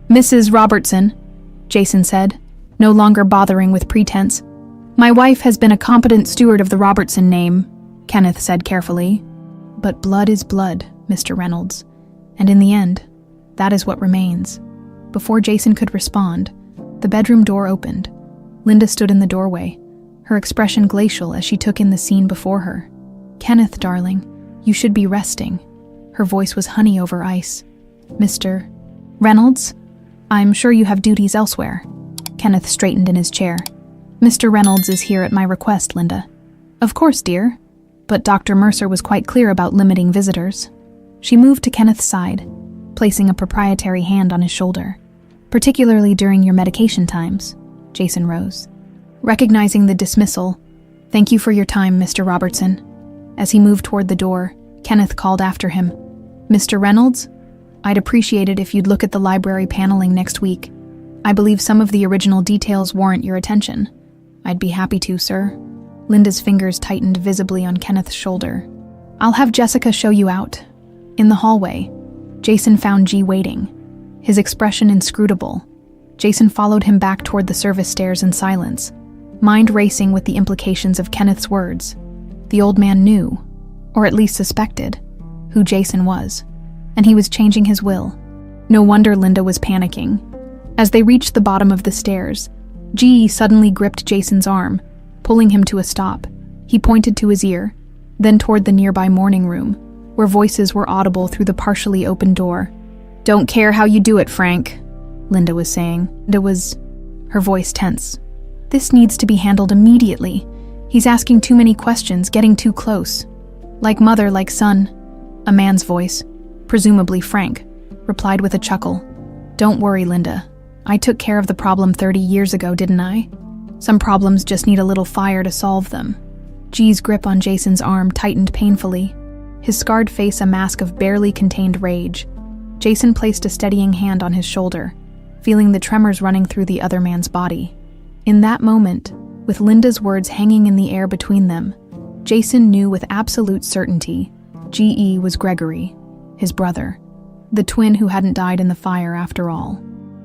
"Mrs. Robertson," Jason said, no longer bothering with pretense. "My wife has been a competent steward of the Robertson name," Kenneth said carefully. "But blood is blood, Mr. Reynolds, and in the end, that is what remains." Before Jason could respond, the bedroom door opened. Linda stood in the doorway, her expression glacial as she took in the scene before her. "Kenneth, darling, you should be resting." Her voice was honey over ice. "Mr. Reynolds? I'm sure you have duties elsewhere." Kenneth straightened in his chair. "Mr. Reynolds is here at my request, Linda." "Of course, dear. But Dr. Mercer was quite clear about limiting visitors." She moved to Kenneth's side, placing a proprietary hand on his shoulder. "Particularly during your medication times." Jason rose. Recognizing the dismissal, "Thank you for your time, Mr. Robertson." As he moved toward the door, Kenneth called after him. "Mr. Reynolds, I'd appreciate it if you'd look at the library paneling next week. I believe some of the original details warrant your attention." "I'd be happy to, sir." Linda's fingers tightened visibly on Kenneth's shoulder. "I'll have Jessica show you out." In the hallway, Jason found G waiting, his expression inscrutable. Jason followed him back toward the service stairs in silence, mind racing with the implications of Kenneth's words. The old man knew, or at least suspected, who Jason was, and he was changing his will. No wonder Linda was panicking. As they reached the bottom of the stairs, G suddenly gripped Jason's arm, pulling him to a stop. He pointed to his ear, then toward the nearby morning room, where voices were audible through the partially open door. "Don't care how you do it, Frank," Linda was saying. Her voice tense. "This needs to be handled immediately. He's asking too many questions, getting too close." "Like mother, like son," a man's voice, presumably Frank, replied with a chuckle. "Don't worry, Linda. I took care of the problem 30 years ago, didn't I? Some problems just need a little fire to solve them." G's grip on Jason's arm tightened painfully, his scarred face a mask of barely contained rage. Jason placed a steadying hand on his shoulder, feeling the tremors running through the other man's body. In that moment, with Linda's words hanging in the air between them, Jason knew with absolute certainty GE was Gregory, his brother, the twin who hadn't died in the fire after all.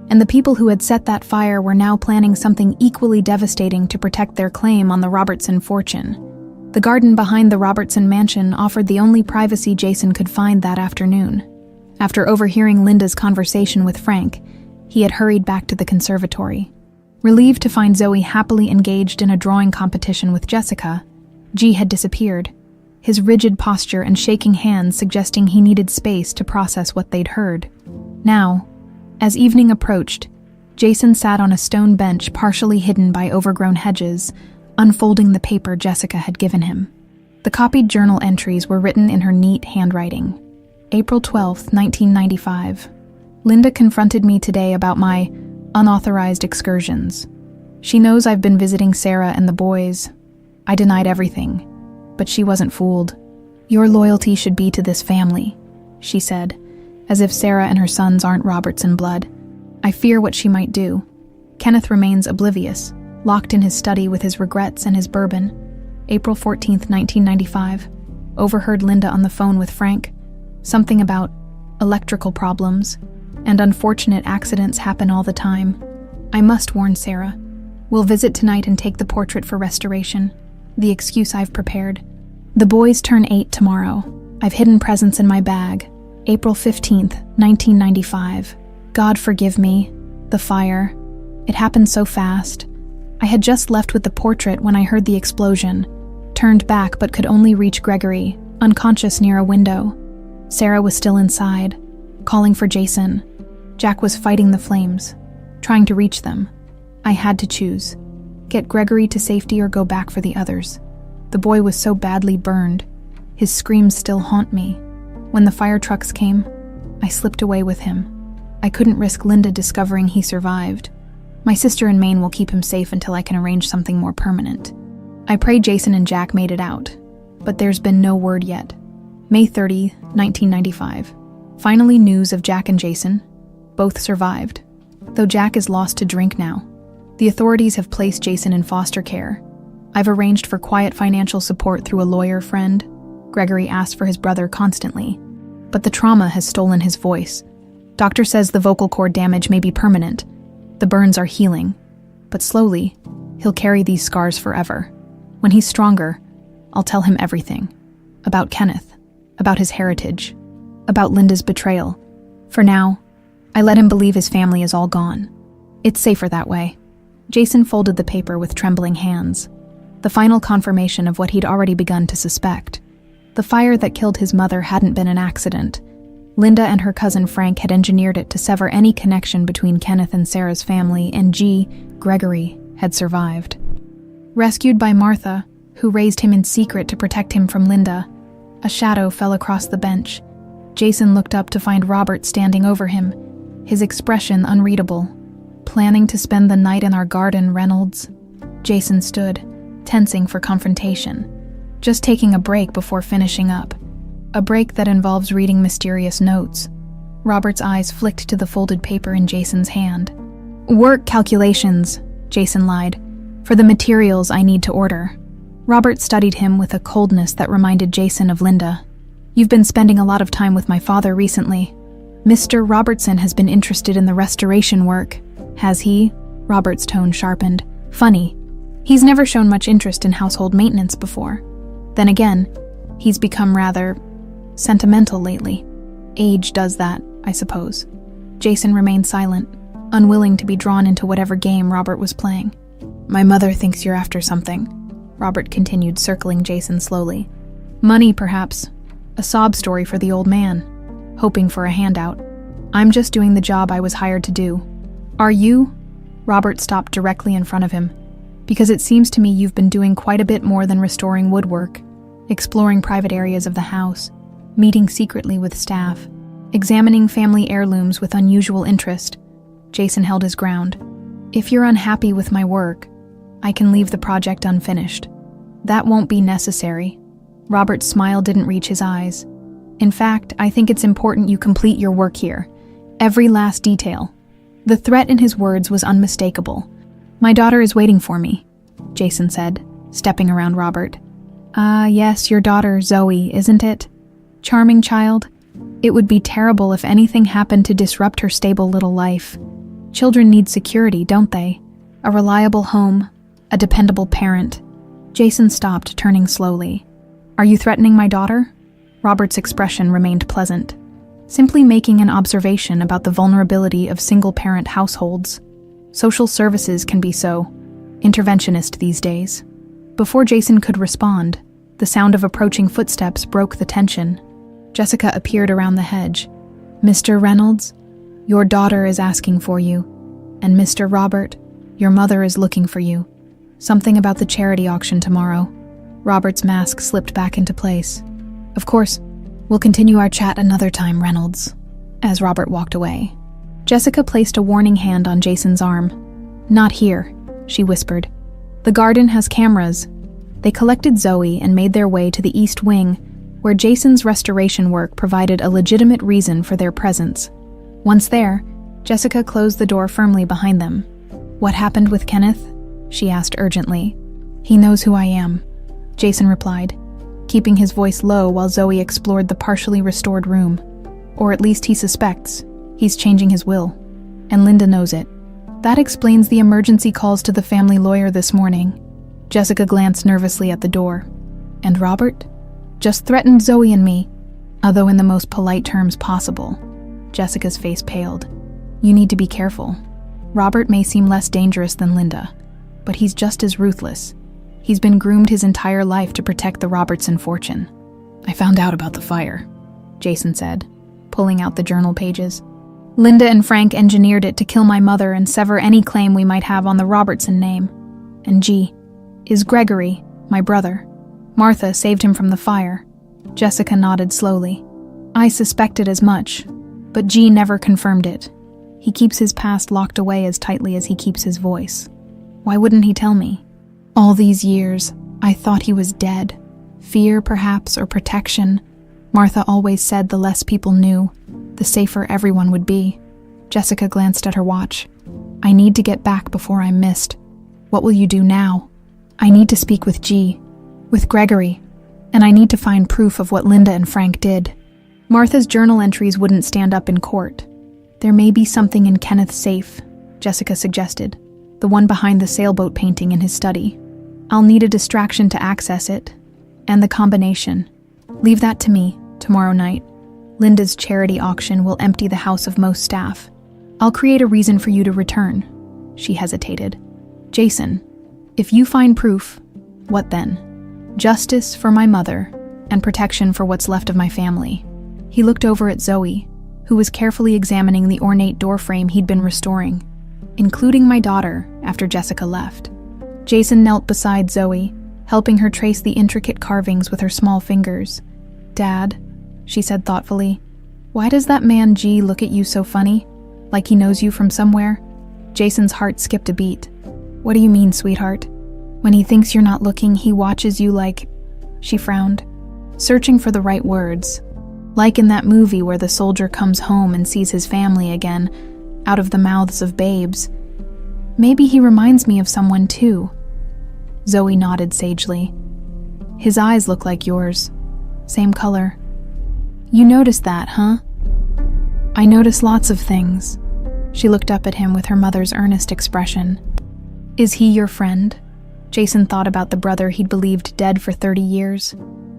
And the people who had set that fire were now planning something equally devastating to protect their claim on the Robertson fortune. The garden behind the Robertson mansion offered the only privacy Jason could find that afternoon. After overhearing Linda's conversation with Frank, he had hurried back to the conservatory. Relieved to find Zoe happily engaged in a drawing competition with Jessica, G had disappeared, his rigid posture and shaking hands suggesting he needed space to process what they'd heard. Now, as evening approached, Jason sat on a stone bench partially hidden by overgrown hedges, unfolding the paper Jessica had given him. The copied journal entries were written in her neat handwriting. April 12, 1995. Linda confronted me today about my unauthorized excursions. She knows I've been visiting Sarah and the boys. I denied everything, but she wasn't fooled. Your loyalty should be to this family, she said, as if Sarah and her sons aren't Robertson blood. I fear what she might do. Kenneth remains oblivious, locked in his study with his regrets and his bourbon. April 14, 1995. Overheard Linda on the phone with Frank. Something about electrical problems, and unfortunate accidents happen all the time. I must warn Sarah. We'll visit tonight and take the portrait for restoration. The excuse I've prepared. The boys turn 8 tomorrow. I've hidden presents in my bag. April 15th, 1995. God forgive me. The fire. It happened so fast. I had just left with the portrait when I heard the explosion. Turned back but could only reach Gregory, unconscious near a window. Sarah was still inside, calling for Jason. Jack was fighting the flames, trying to reach them. I had to choose. Get Gregory to safety or go back for the others. The boy was so badly burned. His screams still haunt me. When the fire trucks came, I slipped away with him. I couldn't risk Linda discovering he survived. My sister in Maine will keep him safe until I can arrange something more permanent. I pray Jason and Jack made it out, but there's been no word yet. May 30, 1995. Finally news of Jack and Jason. Both survived, though Jack is lost to drink now. The authorities have placed Jason in foster care. I've arranged for quiet financial support through a lawyer friend. Gregory asked for his brother constantly, but the trauma has stolen his voice. Doctor says the vocal cord damage may be permanent. The burns are healing, but slowly, he'll carry these scars forever. When he's stronger, I'll tell him everything. About Kenneth, about his heritage, about Linda's betrayal. For now, I let him believe his family is all gone. It's safer that way. Jason folded the paper with trembling hands. The final confirmation of what he'd already begun to suspect. The fire that killed his mother hadn't been an accident. Linda and her cousin Frank had engineered it to sever any connection between Kenneth and Sarah's family, and Gregory, had survived. Rescued by Martha, who raised him in secret to protect him from Linda, a shadow fell across the bench. Jason looked up to find Robert standing over him, his expression unreadable. Planning to spend the night in our garden, Reynolds? Jason stood, tensing for confrontation. Just taking a break before finishing up. A break that involves reading mysterious notes. Robert's eyes flicked to the folded paper in Jason's hand. Work calculations, Jason lied, for the materials I need to order. Robert studied him with a coldness that reminded Jason of Linda. You've been spending a lot of time with my father recently. Mr. Robertson has been interested in the restoration work. Has he? Robert's tone sharpened. Funny. He's never shown much interest in household maintenance before. Then again, he's become rather sentimental lately. Age does that, I suppose. Jason remained silent, unwilling to be drawn into whatever game Robert was playing. My mother thinks you're after something, Robert continued, circling Jason slowly. Money, perhaps. A sob story for the old man, hoping for a handout. I'm just doing the job I was hired to do. Are you? Robert stopped directly in front of him. Because it seems to me you've been doing quite a bit more than restoring woodwork, exploring private areas of the house, meeting secretly with staff, examining family heirlooms with unusual interest. Jason held his ground. If you're unhappy with my work, I can leave the project unfinished. That won't be necessary. Robert's smile didn't reach his eyes. In fact, I think it's important you complete your work here. Every last detail. The threat in his words was unmistakable. "My daughter is waiting for me," Jason said, stepping around Robert. Yes, your daughter, Zoe, isn't it? Charming child. It would be terrible if anything happened to disrupt her stable little life. Children need security, don't they? A reliable home, a dependable parent." Jason stopped, turning slowly. "Are you threatening my daughter?" Robert's expression remained pleasant. "Simply making an observation about the vulnerability of single-parent households. Social services can be so interventionist these days." Before Jason could respond, the sound of approaching footsteps broke the tension. Jessica appeared around the hedge. "Mr. Reynolds, your daughter is asking for you. And Mr. Robert, your mother is looking for you. Something about the charity auction tomorrow." Robert's mask slipped back into place. "Of course, we'll continue our chat another time, Reynolds," as Robert walked away. Jessica placed a warning hand on Jason's arm. "Not here," she whispered. "The garden has cameras." They collected Zoe and made their way to the East Wing, where Jason's restoration work provided a legitimate reason for their presence. Once there, Jessica closed the door firmly behind them. "What happened with Kenneth?" she asked urgently. "He knows who I am," Jason replied, keeping his voice low while Zoe explored the partially restored room. "Or at least he suspects. He's changing his will. And Linda knows it. That explains the emergency calls to the family lawyer this morning." Jessica glanced nervously at the door. "And Robert? Just threatened Zoe and me, although in the most polite terms possible." Jessica's face paled. "You need to be careful. Robert may seem less dangerous than Linda, but he's just as ruthless. He's been groomed his entire life to protect the Robertson fortune." "I found out about the fire," Jason said, pulling out the journal pages. "Linda and Frank engineered it to kill my mother and sever any claim we might have on the Robertson name. And G is Gregory, my brother. Martha saved him from the fire." Jessica nodded slowly. "I suspected as much, but G never confirmed it. He keeps his past locked away as tightly as he keeps his voice. Why wouldn't he tell me? All these years, I thought he was dead. Fear, perhaps, or protection. Martha always said the less people knew, the safer everyone would be." Jessica glanced at her watch. "I need to get back before I'm missed. What will you do now?" "I need to speak with G, with Gregory, and I need to find proof of what Linda and Frank did. Martha's journal entries wouldn't stand up in court. There may be something in Kenneth's safe," Jessica suggested, "the one behind the sailboat painting in his study. I'll need a distraction to access it, and the combination. Leave that to me, tomorrow night. Linda's charity auction will empty the house of most staff. I'll create a reason for you to return." She hesitated. "Jason, if you find proof, what then?" "Justice for my mother, and protection for what's left of my family." He looked over at Zoe, who was carefully examining the ornate doorframe he'd been restoring, "including my daughter," after Jessica left. Jason knelt beside Zoe, helping her trace the intricate carvings with her small fingers. "Dad," she said thoughtfully, "why does that man G look at you so funny? Like he knows you from somewhere?" Jason's heart skipped a beat. "What do you mean, sweetheart? When he thinks you're not looking, he watches you like..." She frowned, searching for the right words. "Like in that movie where the soldier comes home and sees his family again, out of the mouths of babes. Maybe he reminds me of someone too." Zoe nodded sagely. "His eyes look like yours. Same color." "You noticed that, huh?" "I notice lots of things." She looked up at him with her mother's earnest expression. "Is he your friend?" Jason thought about the brother he'd believed dead for 30 years.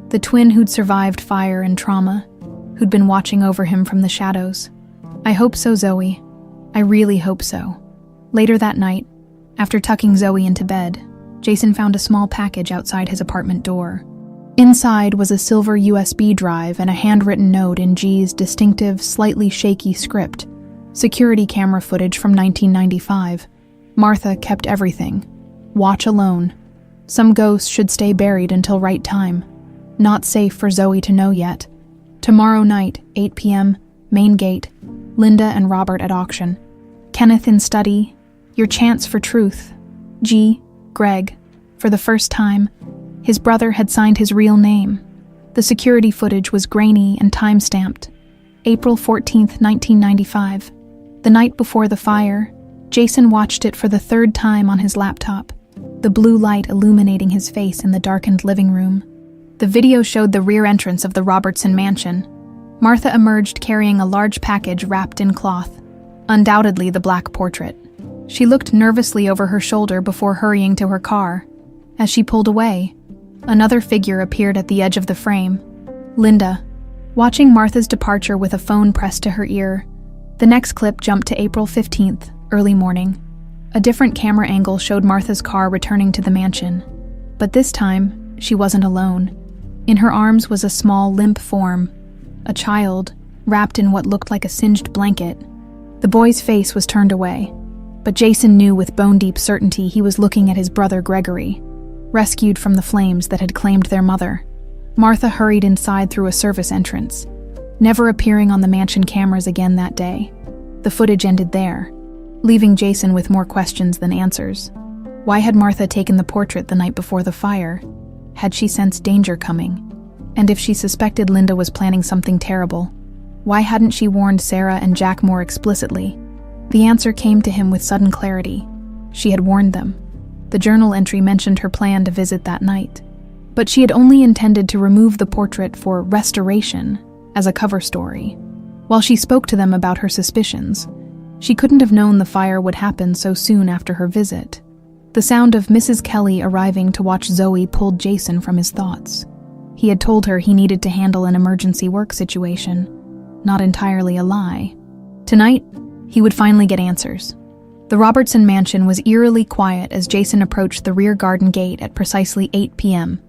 The twin who'd survived fire and trauma, who'd been watching over him from the shadows. "I hope so, Zoe. I really hope so." Later that night, after tucking Zoe into bed, Jason found a small package outside his apartment door. Inside was a silver USB drive and a handwritten note in G's distinctive, slightly shaky script. Security camera footage from 1995. Martha kept everything. Watch alone. Some ghosts should stay buried until right time. Not safe for Zoe to know yet. Tomorrow night, 8 p.m., main gate. Linda and Robert at auction. Kenneth in study. Your chance for truth. G. Greg. For the first time, his brother had signed his real name. The security footage was grainy and time-stamped. April 14th, 1995. The night before the fire, Jason watched it for the third time on his laptop, the blue light illuminating his face in the darkened living room. The video showed the rear entrance of the Robertson mansion. Martha emerged carrying a large package wrapped in cloth, undoubtedly the black portrait. She looked nervously over her shoulder before hurrying to her car. As she pulled away, another figure appeared at the edge of the frame, Linda, watching Martha's departure with a phone pressed to her ear. The next clip jumped to April 15th, early morning. A different camera angle showed Martha's car returning to the mansion. But this time, she wasn't alone. In her arms was a small, limp form, a child, wrapped in what looked like a singed blanket. The boy's face was turned away, but Jason knew with bone-deep certainty he was looking at his brother Gregory, rescued from the flames that had claimed their mother. Martha hurried inside through a service entrance, never appearing on the mansion cameras again that day. The footage ended there, leaving Jason with more questions than answers. Why had Martha taken the portrait the night before the fire? Had she sensed danger coming? And if she suspected Linda was planning something terrible, why hadn't she warned Sarah and Jack more explicitly? The answer came to him with sudden clarity. She had warned them. The journal entry mentioned her plan to visit that night. But she had only intended to remove the portrait for restoration, as a cover story. While she spoke to them about her suspicions, she couldn't have known the fire would happen so soon after her visit. The sound of Mrs. Kelly arriving to watch Zoe pulled Jason from his thoughts. He had told her he needed to handle an emergency work situation, not entirely a lie. Tonight, he would finally get answers. The Robertson mansion was eerily quiet as Jason approached the rear garden gate at precisely 8 p.m.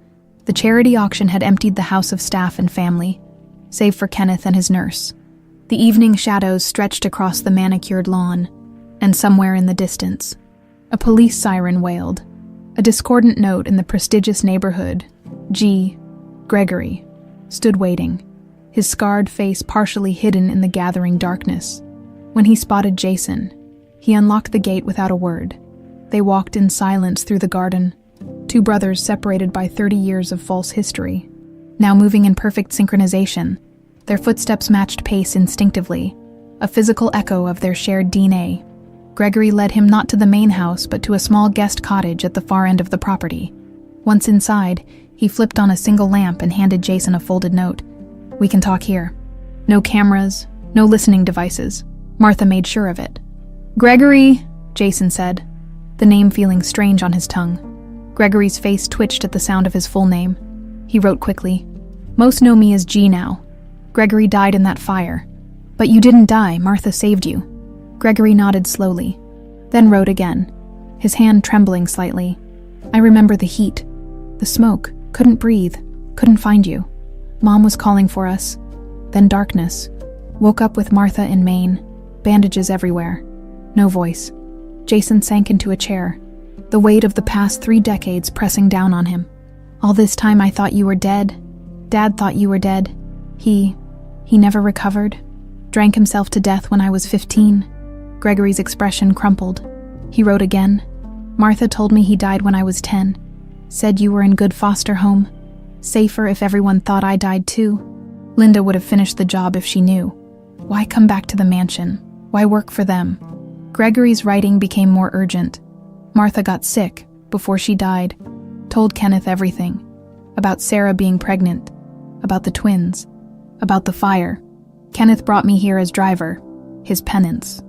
The charity auction had emptied the house of staff and family, save for Kenneth and his nurse. The evening shadows stretched across the manicured lawn, and somewhere in the distance, a police siren wailed, a discordant note in the prestigious neighborhood. Gregory stood waiting, his scarred face partially hidden in the gathering darkness. When he spotted Jason, he unlocked the gate without a word. They walked in silence through the garden, two brothers separated by 30 years of false history. Now moving in perfect synchronization, their footsteps matched pace instinctively, a physical echo of their shared DNA. Gregory led him not to the main house but to a small guest cottage at the far end of the property. Once inside, he flipped on a single lamp and handed Jason a folded note. "We can talk here. No cameras, no listening devices." Martha made sure of it. "Gregory," Jason said, the name feeling strange on his tongue. Gregory's face twitched at the sound of his full name. He wrote quickly, "Most know me as G now. Gregory died in that fire. But you didn't die, Martha saved you." Gregory nodded slowly, then wrote again, his hand trembling slightly. "I remember the heat, the smoke, couldn't breathe, couldn't find you. Mom was calling for us. Then darkness. Woke up with Martha in Maine, bandages everywhere. No voice." Jason sank into a chair, the weight of the past 3 decades pressing down on him. "All this time I thought you were dead. Dad thought you were dead. He never recovered. Drank himself to death when I was 15. Gregory's expression crumpled. He wrote again, "Martha told me he died when I was 10. Said you were in good foster home. Safer if everyone thought I died too. Linda would have finished the job if she knew. Why come back to the mansion? Why work for them?" Gregory's writing became more urgent. Martha got sick before she died. Told Kenneth everything. About Sarah being pregnant. About the twins. About the fire. Kenneth brought me here as driver. His penance.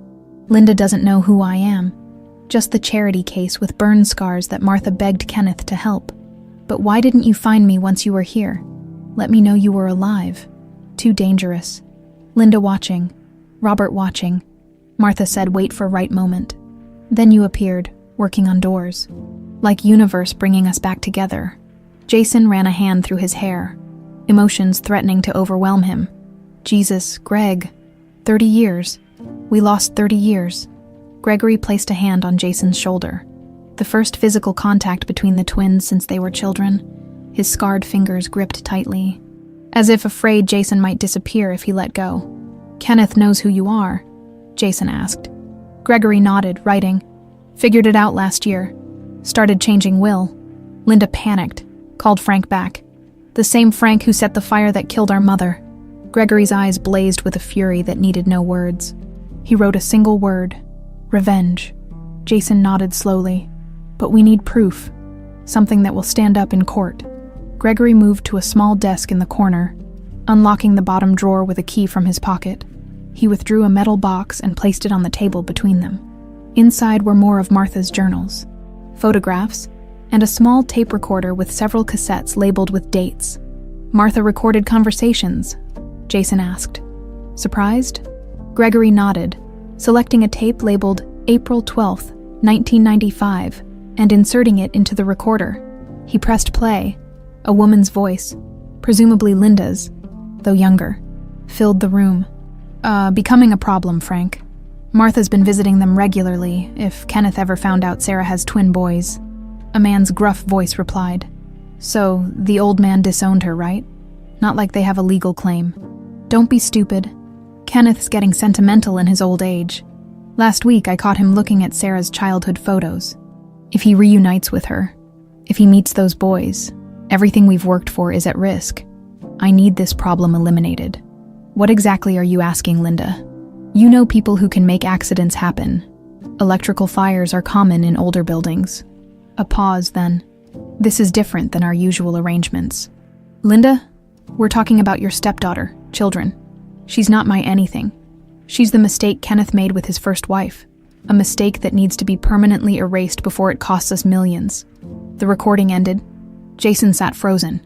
Linda doesn't know who I am. Just the charity case with burn scars that Martha begged Kenneth to help. But why didn't you find me once you were here? Let me know you were alive. Too dangerous. Linda watching. Robert watching. Martha said wait for right moment. Then you appeared, working on doors. Like universe bringing us back together. Jason ran a hand through his hair, emotions threatening to overwhelm him. Jesus, Greg. 30 years. We lost 30 years. Gregory placed a hand on Jason's shoulder. The first physical contact between the twins since they were children. His scarred fingers gripped tightly, as if afraid Jason might disappear if he let go. "Kenneth knows who you are?" Jason asked. Gregory nodded, writing, "Figured it out last year. Started changing will." Linda panicked, called Frank back. "The same Frank who set the fire that killed our mother." Gregory's eyes blazed with a fury that needed no words. He wrote a single word: revenge. Jason nodded slowly. But we need proof. Something that will stand up in court. Gregory moved to a small desk in the corner, unlocking the bottom drawer with a key from his pocket. He withdrew a metal box and placed it on the table between them. Inside were more of Martha's journals, photographs, and a small tape recorder with several cassettes labeled with dates. Martha recorded conversations? Jason asked. Surprised? Gregory nodded, selecting a tape labeled April 12th, 1995, and inserting it into the recorder. He pressed play. A woman's voice, presumably Linda's, though younger, filled the room. Becoming a problem, Frank. Martha's been visiting them regularly, if Kenneth ever found out Sarah has twin boys. A man's gruff voice replied. So, the old man disowned her, right? Not like they have a legal claim. Don't be stupid. Kenneth's getting sentimental in his old age. Last week I caught him looking at Sarah's childhood photos. If he reunites with her, if he meets those boys, everything we've worked for is at risk. I need this problem eliminated. What exactly are you asking, Linda? You know people who can make accidents happen. Electrical fires are common in older buildings. A pause, then. This is different than our usual arrangements. Linda, we're talking about your stepdaughter, children. She's not my anything. She's the mistake Kenneth made with his first wife. A mistake that needs to be permanently erased before it costs us millions. The recording ended. Jason sat frozen,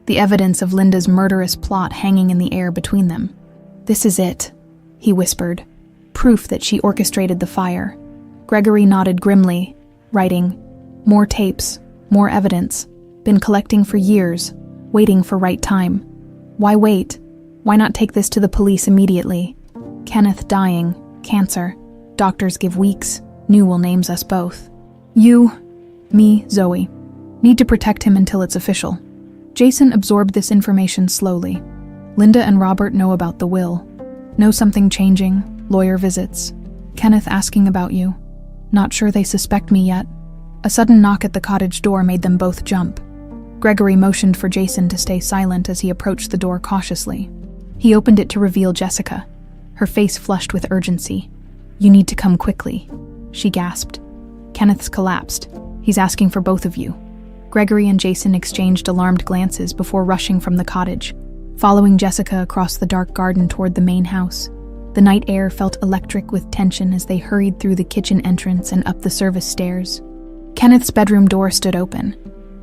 the evidence of Linda's murderous plot hanging in the air between them. This is it, he whispered. Proof that she orchestrated the fire. Gregory nodded grimly, writing, more tapes, more evidence. Been collecting for years, waiting for right time. Why wait? Why not take this to the police immediately? Kenneth dying, cancer. Doctors give weeks. Newell names us both. You, me, Zoe. Need to protect him until it's official. Jason absorbed this information slowly. Linda and Robert know about the will. Know something changing, lawyer visits. Kenneth asking about you. Not sure they suspect me yet. A sudden knock at the cottage door made them both jump. Gregory motioned for Jason to stay silent as he approached the door cautiously. He opened it to reveal Jessica, her face flushed with urgency. You need to come quickly, she gasped. Kenneth's collapsed. He's asking for both of you. Gregory and Jason exchanged alarmed glances before rushing from the cottage, following Jessica across the dark garden toward the main house. The night air felt electric with tension as they hurried through the kitchen entrance and up the service stairs. Kenneth's bedroom door stood open,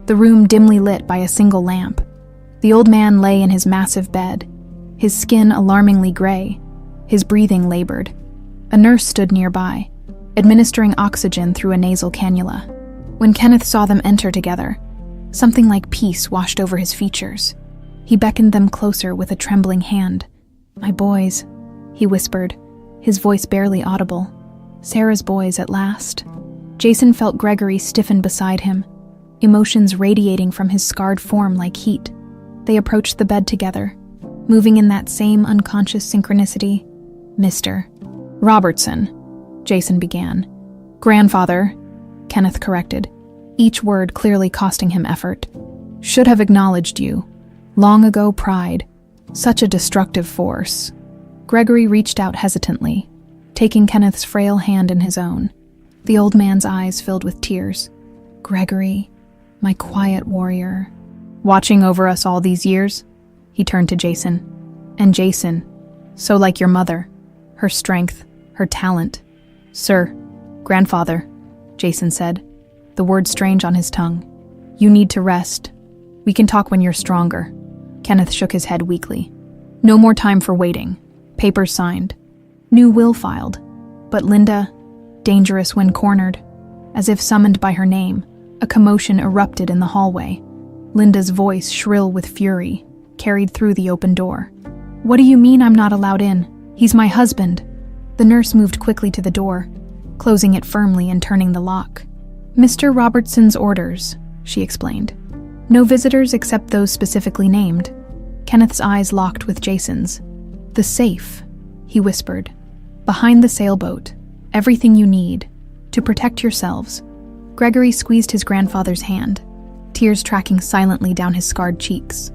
the room dimly lit by a single lamp. The old man lay in his massive bed, his skin alarmingly gray, his breathing labored. A nurse stood nearby, administering oxygen through a nasal cannula. When Kenneth saw them enter together, something like peace washed over his features. He beckoned them closer with a trembling hand. My boys, he whispered, his voice barely audible. Sarah's boys at last. Jason felt Gregory stiffen beside him, emotions radiating from his scarred form like heat. They approached the bed together, moving in that same unconscious synchronicity. Mr. Robertson, Jason began. Grandfather, Kenneth corrected, each word clearly costing him effort. Should have acknowledged you. Long ago pride. Such a destructive force. Gregory reached out hesitantly, taking Kenneth's frail hand in his own. The old man's eyes filled with tears. Gregory, my quiet warrior. Watching over us all these years? He turned to Jason. And Jason, so like your mother. Her strength, her talent. Sir, grandfather, Jason said, the word strange on his tongue. You need to rest. We can talk when you're stronger. Kenneth shook his head weakly. No more time for waiting. Papers signed. New will filed. But Linda, dangerous when cornered. As if summoned by her name, a commotion erupted in the hallway. Linda's voice, shrill with fury, carried through the open door. What do you mean I'm not allowed in? He's my husband. The nurse moved quickly to the door, closing it firmly and turning the lock. Mr. Robertson's orders, she explained. No visitors except those specifically named. Kenneth's eyes locked with Jason's. The safe, he whispered. Behind the sailboat. Everything you need. To protect yourselves. Gregory squeezed his grandfather's hand, tears tracking silently down his scarred cheeks.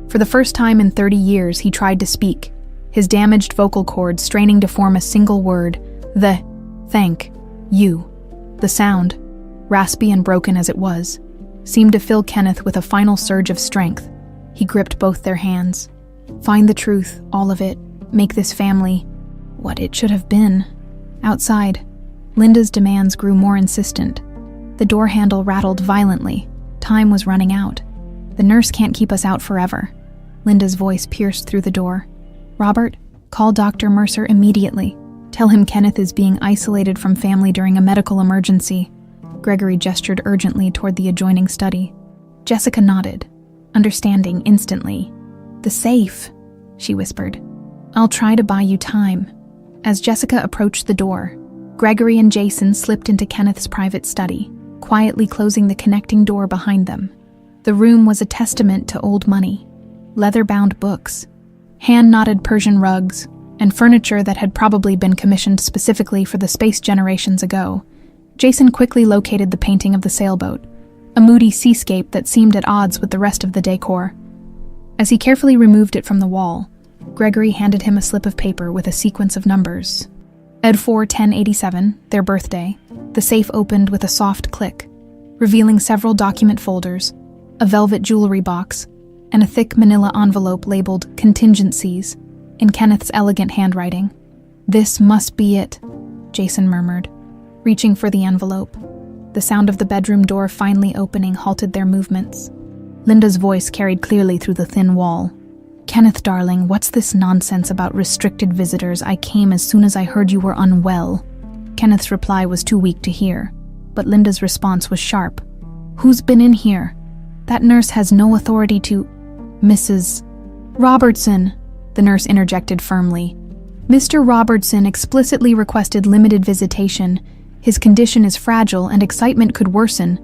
For the first time in 30 years, he tried to speak, his damaged vocal cords straining to form a single word, thank you. The sound, raspy and broken as it was, seemed to fill Kenneth with a final surge of strength. He gripped both their hands. Find the truth, all of it. Make this family what it should have been. Outside, Linda's demands grew more insistent. The door handle rattled violently. Time was running out. The nurse can't keep us out forever. Linda's voice pierced through the door. Robert, call Dr. Mercer immediately. Tell him Kenneth is being isolated from family during a medical emergency. Gregory gestured urgently toward the adjoining study. Jessica nodded, understanding instantly. The safe, she whispered. I'll try to buy you time. As Jessica approached the door, Gregory and Jason slipped into Kenneth's private study, quietly closing the connecting door behind them. The room was a testament to old money. Leather-bound books, hand-knotted Persian rugs, and furniture that had probably been commissioned specifically for the space generations ago. Jason quickly located the painting of the sailboat, a moody seascape that seemed at odds with the rest of the decor. As he carefully removed it from the wall, Gregory handed him a slip of paper with a sequence of numbers. Ed 4-1087, their birthday. The safe opened with a soft click, revealing several document folders, a velvet jewelry box, and a thick manila envelope labeled Contingencies in Kenneth's elegant handwriting. This must be it, Jason murmured, reaching for the envelope. The sound of the bedroom door finally opening halted their movements. Linda's voice carried clearly through the thin wall. Kenneth, darling, what's this nonsense about restricted visitors? I came as soon as I heard you were unwell. Kenneth's reply was too weak to hear, but Linda's response was sharp. Who's been in here? That nurse has no authority to... Mrs. Robertson, the nurse interjected firmly. Mr. Robertson explicitly requested limited visitation. His condition is fragile and excitement could worsen.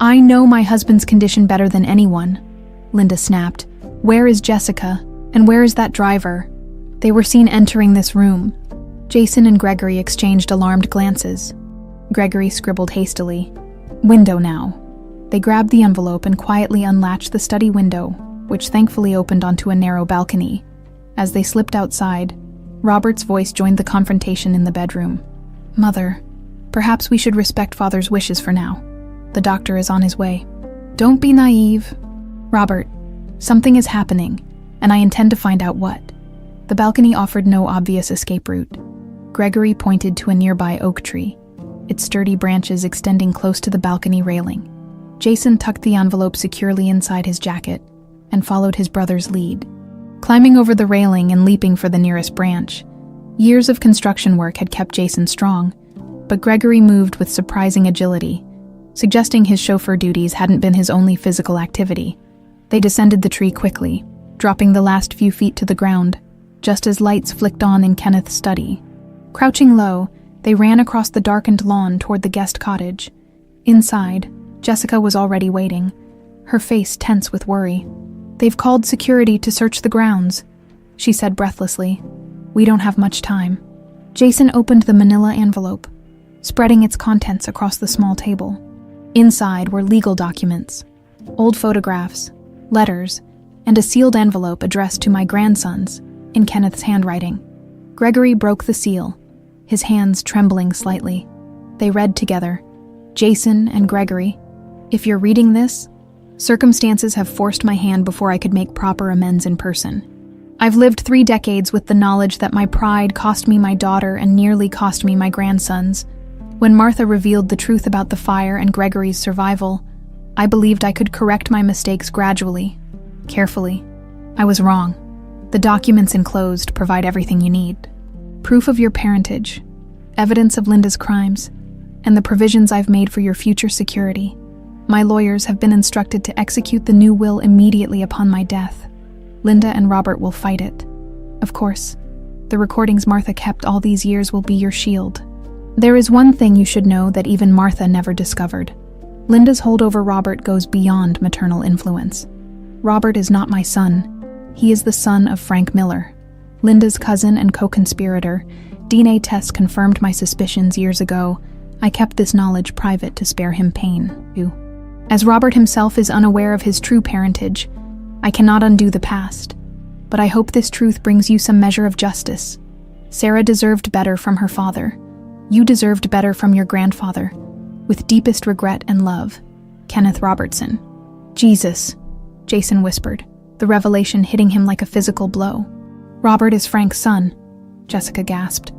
I know my husband's condition better than anyone, Linda snapped. Where is Jessica? And where is that driver? They were seen entering this room. Jason and Gregory exchanged alarmed glances. Gregory scribbled hastily. Window now. They grabbed the envelope and quietly unlatched the study window, which thankfully opened onto a narrow balcony. As they slipped outside, Robert's voice joined the confrontation in the bedroom. Mother, perhaps we should respect Father's wishes for now. The doctor is on his way. Don't be naive. Robert, something is happening, and I intend to find out what. The balcony offered no obvious escape route. Gregory pointed to a nearby oak tree, its sturdy branches extending close to the balcony railing. Jason tucked the envelope securely inside his jacket and followed his brother's lead, climbing over the railing and leaping for the nearest branch. Years of construction work had kept Jason strong, but Gregory moved with surprising agility, suggesting his chauffeur duties hadn't been his only physical activity. They descended the tree quickly, dropping the last few feet to the ground, just as lights flicked on in Kenneth's study. Crouching low, they ran across the darkened lawn toward the guest cottage. Inside, Jessica was already waiting, her face tense with worry. They've called security to search the grounds, she said breathlessly. We don't have much time. Jason opened the manila envelope, spreading its contents across the small table. Inside were legal documents, old photographs, letters, and a sealed envelope addressed to my grandsons, in Kenneth's handwriting. Gregory broke the seal, his hands trembling slightly. They read together. Jason and Gregory, if you're reading this, circumstances have forced my hand before I could make proper amends in person. I've lived 3 decades with the knowledge that my pride cost me my daughter and nearly cost me my grandsons. When Martha revealed the truth about the fire and Gregory's survival, I believed I could correct my mistakes gradually, carefully. I was wrong. The documents enclosed provide everything you need. Proof of your parentage, evidence of Linda's crimes, and the provisions I've made for your future security. My lawyers have been instructed to execute the new will immediately upon my death. Linda and Robert will fight it. Of course, the recordings Martha kept all these years will be your shield. There is one thing you should know that even Martha never discovered. Linda's hold over Robert goes beyond maternal influence. Robert is not my son. He is the son of Frank Miller, Linda's cousin and co-conspirator. DNA tests confirmed my suspicions years ago. I kept this knowledge private to spare him pain, too. As Robert himself is unaware of his true parentage, I cannot undo the past. but I hope this truth brings you some measure of justice. Sarah deserved better from her father. You deserved better from your grandfather. With deepest regret and love, Kenneth Robertson. Jesus, Jason whispered, the revelation hitting him like a physical blow. Robert is Frank's son, Jessica gasped.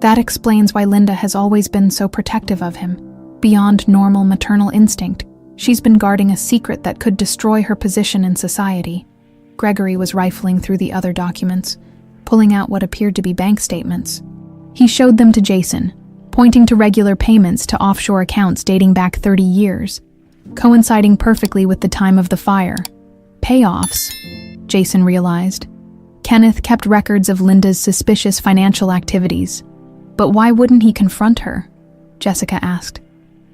That explains why Linda has always been so protective of him. Beyond normal maternal instinct, she's been guarding a secret that could destroy her position in society. Gregory was rifling through the other documents, pulling out what appeared to be bank statements. He showed them to Jason, pointing to regular payments to offshore accounts dating back 30 years, coinciding perfectly with the time of the fire. Payoffs, Jason realized. Kenneth kept records of Linda's suspicious financial activities. But why wouldn't he confront her? Jessica asked.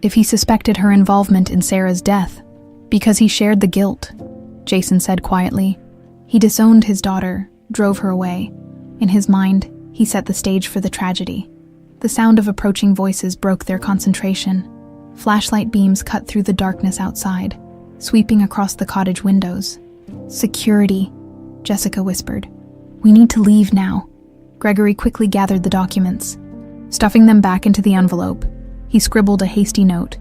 If he suspected her involvement in Sarah's death, because he shared the guilt, Jason said quietly. He disowned his daughter, drove her away. In his mind, he set the stage for the tragedy. The sound of approaching voices broke their concentration. Flashlight beams cut through the darkness outside, sweeping across the cottage windows. Security, Jessica whispered. We need to leave now. Gregory quickly gathered the documents. Stuffing them back into the envelope, he scribbled a hasty note.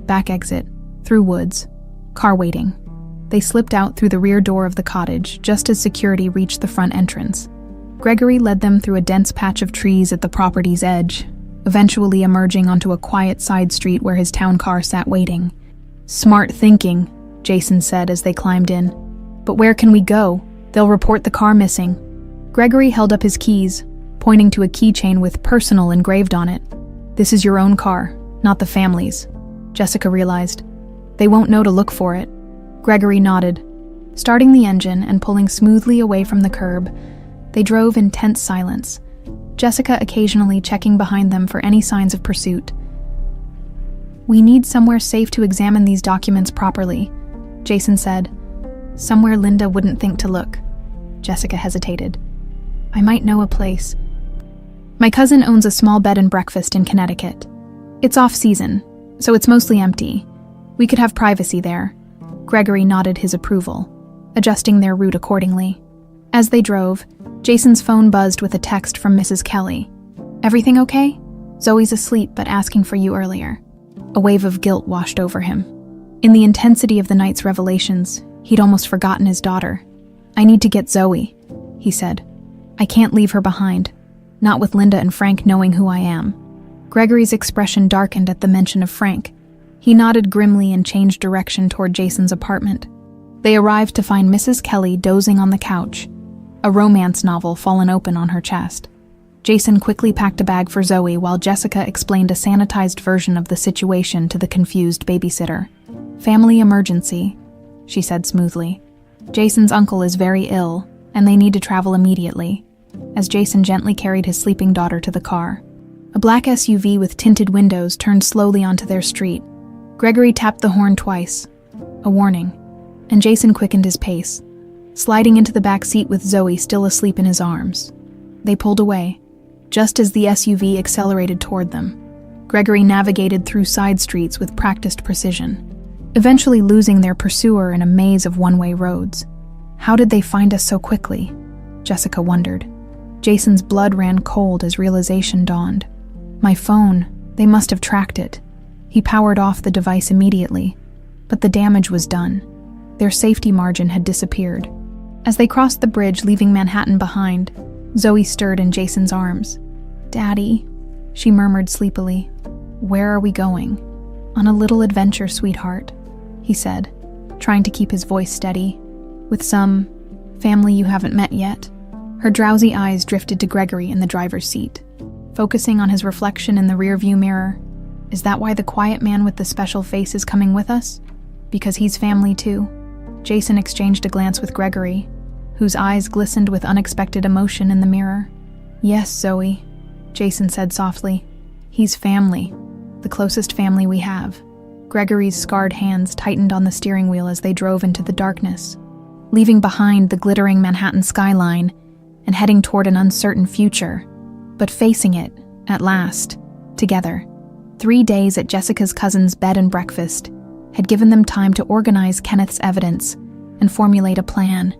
Back exit, through woods, car waiting. They slipped out through the rear door of the cottage just as security reached the front entrance. Gregory led them through a dense patch of trees at the property's edge, eventually emerging onto a quiet side street where his town car sat waiting. Smart thinking, Jason said as they climbed in. But where can we go? They'll report the car missing. Gregory held up his keys, pointing to a keychain with personal engraved on it. This is your own car, not the family's, Jessica realized. They won't know to look for it. Gregory nodded. Starting the engine and pulling smoothly away from the curb, they drove in tense silence, Jessica occasionally checking behind them for any signs of pursuit. We need somewhere safe to examine these documents properly, Jason said. Somewhere Linda wouldn't think to look. Jessica hesitated. I might know a place. My cousin owns a small bed and breakfast in Connecticut. It's off-season, so it's mostly empty. We could have privacy there. Gregory nodded his approval, adjusting their route accordingly. As they drove, Jason's phone buzzed with a text from Mrs. Kelly. Everything okay? Zoe's asleep but asking for you earlier. A wave of guilt washed over him. In the intensity of the night's revelations, he'd almost forgotten his daughter. I need to get Zoe, he said. I can't leave her behind, not with Linda and Frank knowing who I am. Gregory's expression darkened at the mention of Frank. He nodded grimly and changed direction toward Jason's apartment. They arrived to find Mrs. Kelly dozing on the couch, a romance novel fallen open on her chest. Jason quickly packed a bag for Zoe while Jessica explained a sanitized version of the situation to the confused babysitter. Family emergency, she said smoothly. Jason's uncle is very ill, and they need to travel immediately, as Jason gently carried his sleeping daughter to the car. A black SUV with tinted windows turned slowly onto their street. Gregory tapped the horn twice, a warning, and Jason quickened his pace, sliding into the back seat with Zoe still asleep in his arms. They pulled away, just as the SUV accelerated toward them. Gregory navigated through side streets with practiced precision, eventually losing their pursuer in a maze of one-way roads. How did they find us so quickly? Jessica wondered. Jason's blood ran cold as realization dawned. My phone, they must have tracked it. He powered off the device immediately, but the damage was done. Their safety margin had disappeared. As they crossed the bridge, leaving Manhattan behind, Zoe stirred in Jason's arms. Daddy, she murmured sleepily. Where are we going? On a little adventure, sweetheart, he said, trying to keep his voice steady. With some family you haven't met yet. Her drowsy eyes drifted to Gregory in the driver's seat, focusing on his reflection in the rearview mirror. Is that why the quiet man with the special face is coming with us? Because he's family too? Jason exchanged a glance with Gregory, whose eyes glistened with unexpected emotion in the mirror. Yes, Zoe, Jason said softly. He's family, the closest family we have. Gregory's scarred hands tightened on the steering wheel as they drove into the darkness, leaving behind the glittering Manhattan skyline and heading toward an uncertain future, but facing it, at last, together. 3 days at Jessica's cousin's bed and breakfast had given them time to organize Kenneth's evidence and formulate a plan.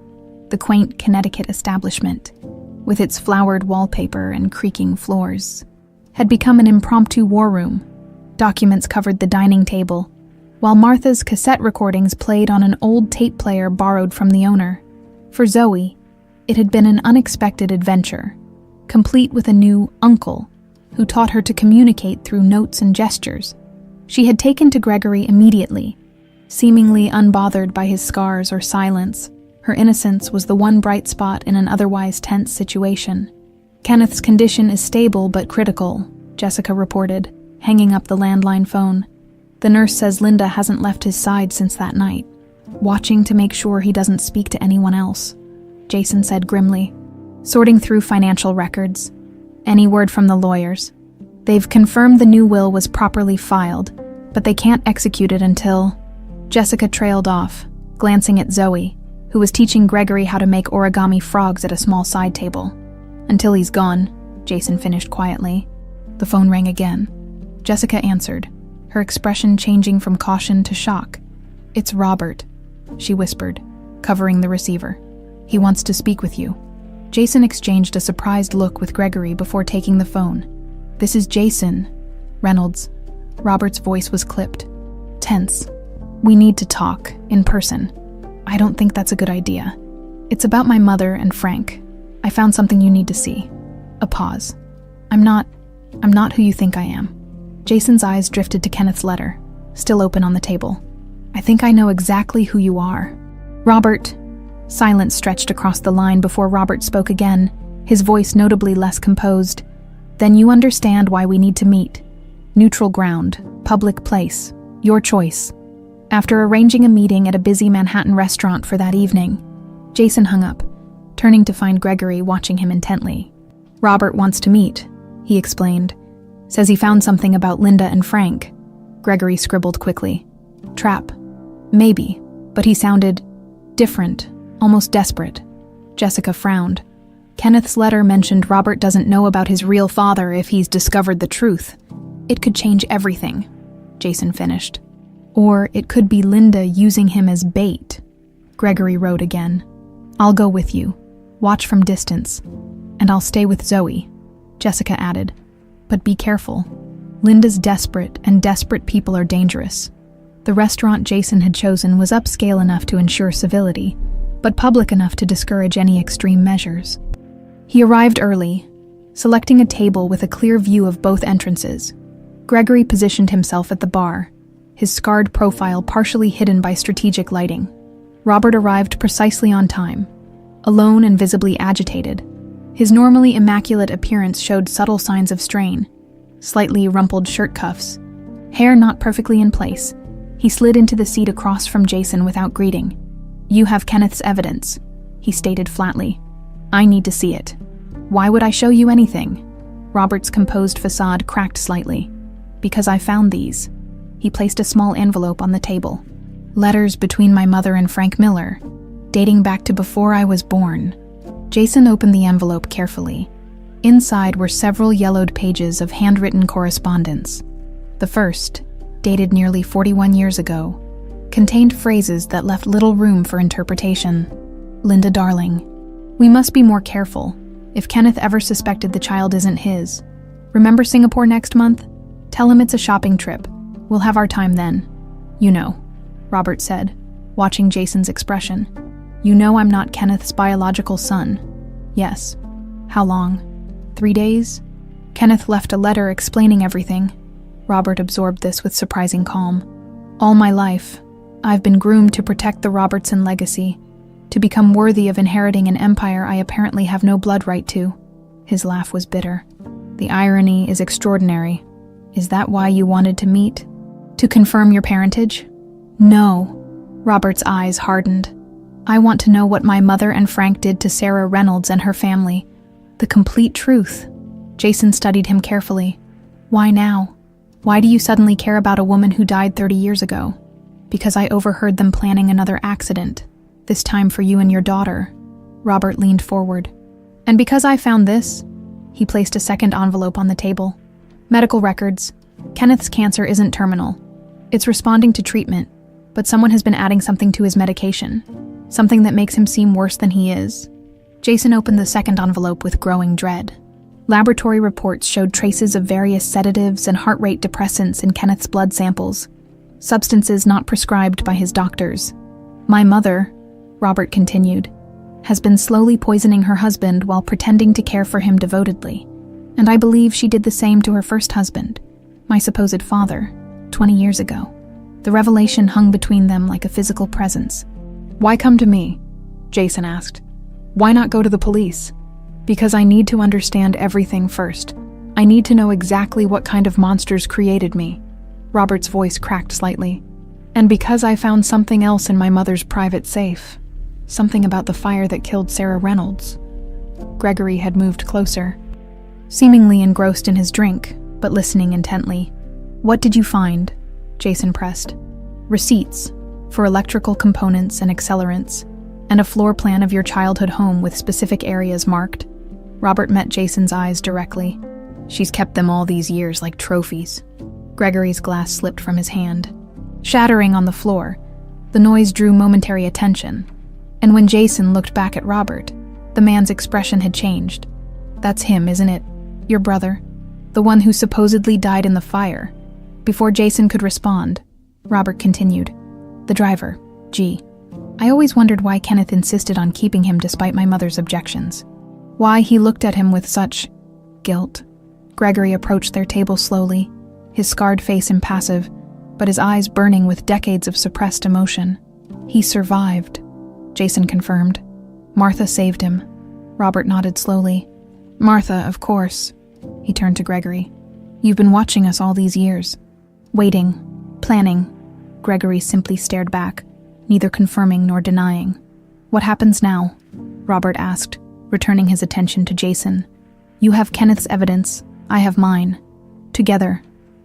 the quaint Connecticut establishment, with its flowered wallpaper and creaking floors, had become an impromptu war room. Documents covered the dining table, while Martha's cassette recordings played on an old tape player borrowed from the owner. For Zoe, it had been an unexpected adventure, complete with a new uncle who taught her to communicate through notes and gestures. She had taken to Gregory immediately, seemingly unbothered by his scars or silence. Her innocence was the one bright spot in an otherwise tense situation. "Kenneth's condition is stable but critical," Jessica reported, hanging up the landline phone. "The nurse says Linda hasn't left his side since that night, watching to make sure he doesn't speak to anyone else," Jason said grimly, sorting through financial records. "Any word from the lawyers? They've confirmed the new will was properly filed, but they can't execute it until..." Jessica trailed off, glancing at Zoe, who was teaching Gregory how to make origami frogs at a small side table. "Until he's gone," Jason finished quietly. The phone rang again. Jessica answered, her expression changing from caution to shock. "It's Robert," she whispered, covering the receiver. "He wants to speak with you." Jason exchanged a surprised look with Gregory before taking the phone. "This is Jason Reynolds." Robert's voice was clipped, tense. "We need to talk, in person." "I don't think that's a good idea. It's about my mother and Frank. I found something you need to see." A pause. I'm not who you think I am." Jason's eyes drifted to Kenneth's letter, still open on the table. "I think I know exactly who you are." "Robert." Silence stretched across the line before Robert spoke again, his voice notably less composed. "Then you understand why we need to meet. Neutral ground, public place, your choice." After arranging a meeting at a busy Manhattan restaurant for that evening, Jason hung up, turning to find Gregory watching him intently. "Robert wants to meet," he explained. "Says he found something about Linda and Frank." Gregory scribbled quickly. "Trap. Maybe, but he sounded different, almost desperate." Jessica frowned. "Kenneth's letter mentioned Robert doesn't know about his real father if he's discovered the truth. It could change everything," Jason finished. "Or it could be Linda using him as bait." Gregory wrote again. "I'll go with you. Watch from distance. And I'll stay with Zoe," Jessica added. "But be careful. Linda's desperate, and desperate people are dangerous." The restaurant Jason had chosen was upscale enough to ensure civility, but public enough to discourage any extreme measures. He arrived early, selecting a table with a clear view of both entrances. Gregory positioned himself at the bar, his scarred profile partially hidden by strategic lighting. Robert arrived precisely on time, alone and visibly agitated. His normally immaculate appearance showed subtle signs of strain. Slightly rumpled shirt cuffs, hair not perfectly in place. He slid into the seat across from Jason without greeting. "You have Kenneth's evidence," he stated flatly. "I need to see it." "Why would I show you anything?" Robert's composed facade cracked slightly. "Because I found these." He placed a small envelope on the table. "Letters between my mother and Frank Miller, dating back to before I was born." Jason opened the envelope carefully. Inside were several yellowed pages of handwritten correspondence. The first, dated nearly 41 years ago, contained phrases that left little room for interpretation. "Linda darling, we must be more careful. If Kenneth ever suspected the child isn't his. Remember Singapore next month? Tell him it's a shopping trip. We'll have our time then." "You know," Robert said, watching Jason's expression. "You know I'm not Kenneth's biological son." "Yes." "How long?" 3 days? Kenneth left a letter explaining everything. Robert absorbed this with surprising calm. "All my life, I've been groomed to protect the Robertson legacy, to become worthy of inheriting an empire I apparently have no blood right to." His laugh was bitter. "The irony is extraordinary. Is that why you wanted to meet? To confirm your parentage?" "No." Robert's eyes hardened. "I want to know what my mother and Frank did to Sarah Reynolds and her family. The complete truth." Jason studied him carefully. "Why now? Why do you suddenly care about a woman who died 30 years ago?" "Because I overheard them planning another accident, this time for you and your daughter." Robert leaned forward. "And because I found this," he placed a second envelope on the table. "Medical records. Kenneth's cancer isn't terminal. It's responding to treatment, but someone has been adding something to his medication. something that makes him seem worse than he is. Jason opened the second envelope with growing dread. Laboratory reports showed traces of various sedatives and heart rate depressants in Kenneth's blood samples, substances not prescribed by his doctors. My mother, Robert continued, has been slowly poisoning her husband while pretending to care for him devotedly, and I believe she did the same to her first husband, my supposed father, 20 years ago. The revelation hung between them like a physical presence. "Why come to me?" Jason asked. "Why not go to the police?" "Because I need to understand everything first. I need to know exactly what kind of monsters created me." Robert's voice cracked slightly. "And because I found something else in my mother's private safe. Something about the fire that killed Sarah Reynolds." Gregory had moved closer, seemingly engrossed in his drink, but listening intently. "What did you find?" Jason pressed. "Receipts for electrical components and accelerants, and a floor plan of your childhood home with specific areas marked." Robert met Jason's eyes directly. "She's kept them all these years like trophies." Gregory's glass slipped from his hand, shattering on the floor. The noise drew momentary attention, and when Jason looked back at Robert, the man's expression had changed. "That's him, isn't it? Your brother? The one who supposedly died in the fire?" Before Jason could respond, Robert continued. "The driver, G. I always wondered why Kenneth insisted on keeping him despite my mother's objections. Why he looked at him with such guilt." Gregory approached their table slowly, his scarred face impassive, but his eyes burning with decades of suppressed emotion. "He survived," Jason confirmed. "Martha saved him." Robert nodded slowly. "Martha, of course." He turned to Gregory. "You've been watching us all these years. Waiting, planning." Gregory simply stared back, neither confirming nor denying. "What happens now?" Robert asked, returning his attention to Jason. "You have Kenneth's evidence, I have mine. Together,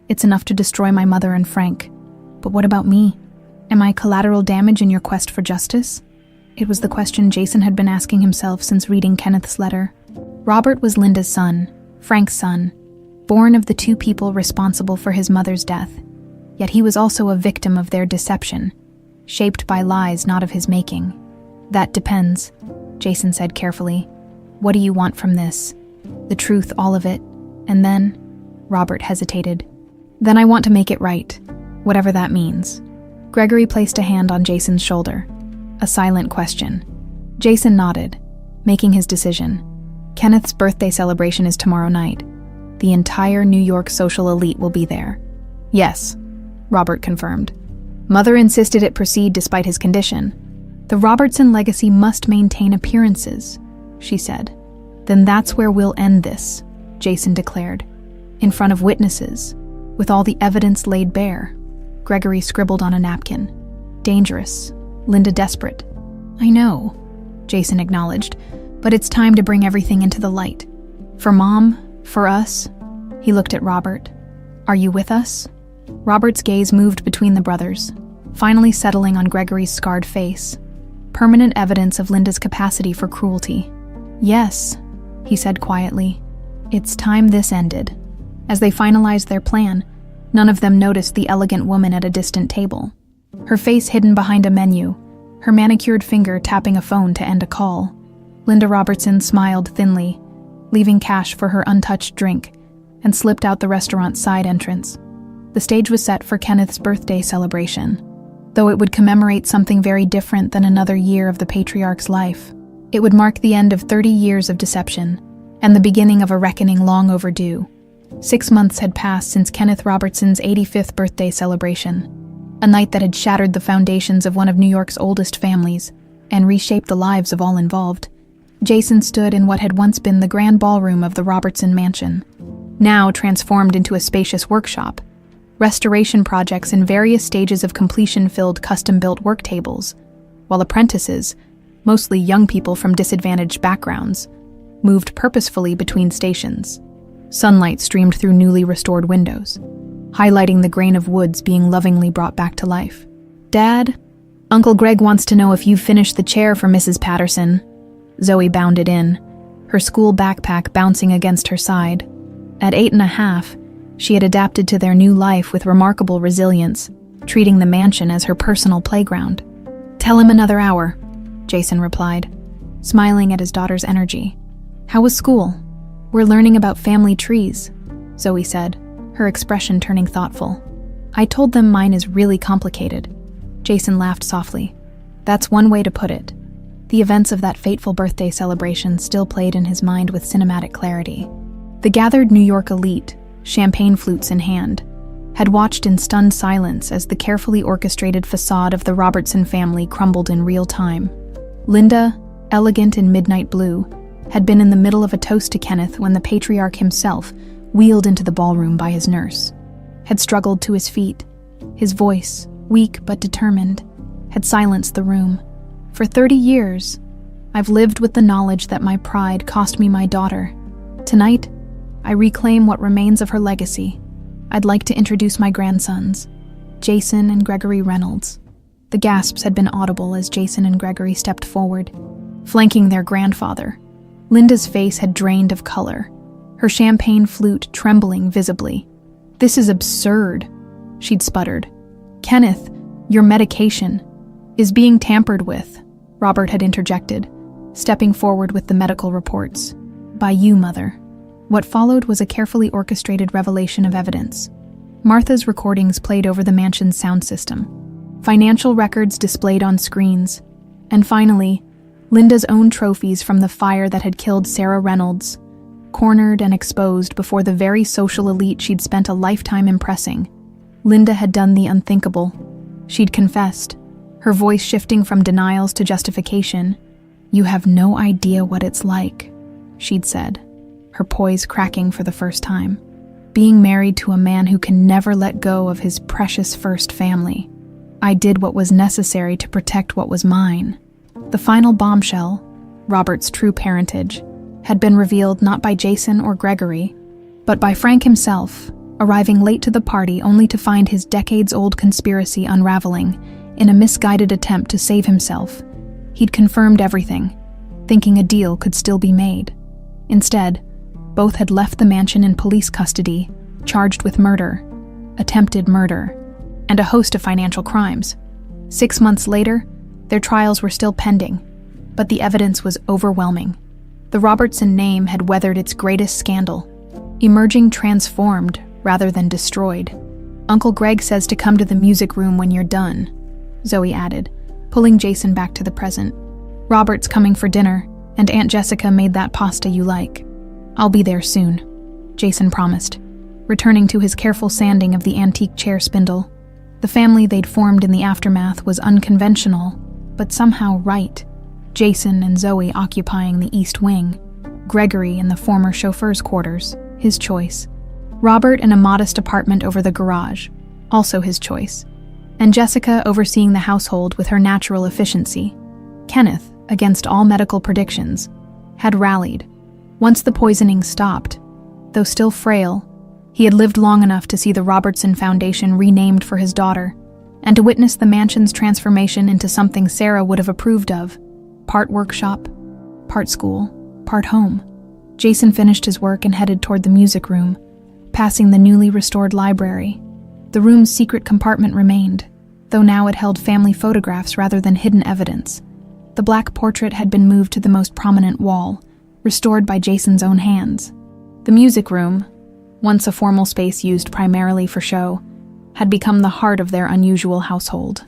it's enough to destroy my mother and Frank. But what about me? Am I collateral damage in your quest for justice?" It was the question Jason had been asking himself since reading Kenneth's letter. Robert was Linda's son, Frank's son, born of the two people responsible for his mother's death. Yet he was also a victim of their deception, shaped by lies not of his making. "That depends," Jason said carefully. "What do you want from this? The truth, all of it, and then?" Robert hesitated. "Then I want to make it right, whatever that means." Gregory placed a hand on Jason's shoulder. A silent question. Jason nodded, making his decision. Kenneth's birthday celebration is tomorrow night. The entire New York social elite will be there. "Yes," Robert confirmed. "Mother insisted it proceed despite his condition. The Robertson legacy must maintain appearances," she said. "Then that's where we'll end this," Jason declared. "In front of witnesses, with all the evidence laid bare." Gregory scribbled on a napkin. "Dangerous. Linda desperate." "I know," Jason acknowledged, "but it's time to bring everything into the light. For Mom, for us." He looked at Robert. "Are you with us?" Robert's gaze moved between the brothers, finally settling on Gregory's scarred face. Permanent evidence of Linda's capacity for cruelty. "Yes," he said quietly. "It's time this ended." As they finalized their plan, none of them noticed the elegant woman at a distant table. Her face hidden behind a menu, her manicured finger tapping a phone to end a call. Linda Robertson smiled thinly, leaving cash for her untouched drink, and slipped out the restaurant's side entrance. The stage was set for Kenneth's birthday celebration, though it would commemorate something very different than another year of the patriarch's life. It would mark the end of 30 years of deception, and the beginning of a reckoning long overdue. 6 months had passed since Kenneth Robertson's 85th birthday celebration, a night that had shattered the foundations of one of New York's oldest families and reshaped the lives of all involved. Jason stood in what had once been the grand ballroom of the Robertson mansion, now transformed into a spacious workshop. Restoration projects in various stages of completion filled custom-built work tables, while apprentices, mostly young people from disadvantaged backgrounds, moved purposefully between stations. Sunlight streamed through newly restored windows, highlighting the grain of woods being lovingly brought back to life. "Dad, Uncle Greg wants to know if you've finished the chair for Mrs. Patterson." Zoe bounded in, her school backpack bouncing against her side. At 8.5, she had adapted to their new life with remarkable resilience, treating the mansion as her personal playground. "Tell him another hour," Jason replied, smiling at his daughter's energy. How was school? We're learning about family trees, Zoe said, her expression turning thoughtful. I told them mine is really complicated. Jason laughed softly. That's one way to put it. The events of that fateful birthday celebration still played in his mind with cinematic clarity. The gathered New York elite, champagne flutes in hand, had watched in stunned silence as the carefully orchestrated facade of the Robertson family crumbled in real time. Linda, elegant in midnight blue, had been in the middle of a toast to Kenneth when the patriarch himself wheeled into the ballroom by his nurse, had struggled to his feet. His voice, weak but determined, had silenced the room. For 30 years, I've lived with the knowledge that my pride cost me my daughter. Tonight, I reclaim what remains of her legacy. I'd like to introduce my grandsons, Jason and Gregory Reynolds. The gasps had been audible as Jason and Gregory stepped forward, flanking their grandfather. Linda's face had drained of color, her champagne flute trembling visibly. This is absurd, she'd sputtered. Kenneth, your medication is being tampered with, Robert had interjected, stepping forward with the medical reports. By you, Mother. What followed was a carefully orchestrated revelation of evidence. Martha's recordings played over the mansion's sound system, financial records displayed on screens, and finally, Linda's own trophies from the fire that had killed Sarah Reynolds, cornered and exposed before the very social elite she'd spent a lifetime impressing. Linda had done the unthinkable. She'd confessed, her voice shifting from denials to justification. You have no idea what it's like, she'd said, her poise cracking for the first time. Being married to a man who can never let go of his precious first family. I did what was necessary to protect what was mine. The final bombshell, Robert's true parentage, had been revealed not by Jason or Gregory, but by Frank himself, arriving late to the party only to find his decades-old conspiracy unraveling in a misguided attempt to save himself. He'd confirmed everything, thinking a deal could still be made. Instead, both had left the mansion in police custody, charged with murder, attempted murder, and a host of financial crimes. 6 months later, their trials were still pending, but the evidence was overwhelming. The Robertson name had weathered its greatest scandal, emerging transformed rather than destroyed. Uncle Greg says to come to the music room when you're done, Zoe added, pulling Jason back to the present. Robert's coming for dinner, and Aunt Jessica made that pasta you like. I'll be there soon, Jason promised, returning to his careful sanding of the antique chair spindle. The family they'd formed in the aftermath was unconventional, but somehow right. Jason and Zoe occupying the east wing, Gregory in the former chauffeur's quarters, his choice. Robert in a modest apartment over the garage, also his choice. And Jessica overseeing the household with her natural efficiency. Kenneth, against all medical predictions, had rallied. Once the poisoning stopped, though still frail, he had lived long enough to see the Robertson Foundation renamed for his daughter, and to witness the mansion's transformation into something Sarah would have approved of. Part workshop, part school, part home. Jason finished his work and headed toward the music room, passing the newly restored library. The room's secret compartment remained, though now it held family photographs rather than hidden evidence. The black portrait had been moved to the most prominent wall, restored by Jason's own hands. The music room, once a formal space used primarily for show, had become the heart of their unusual household.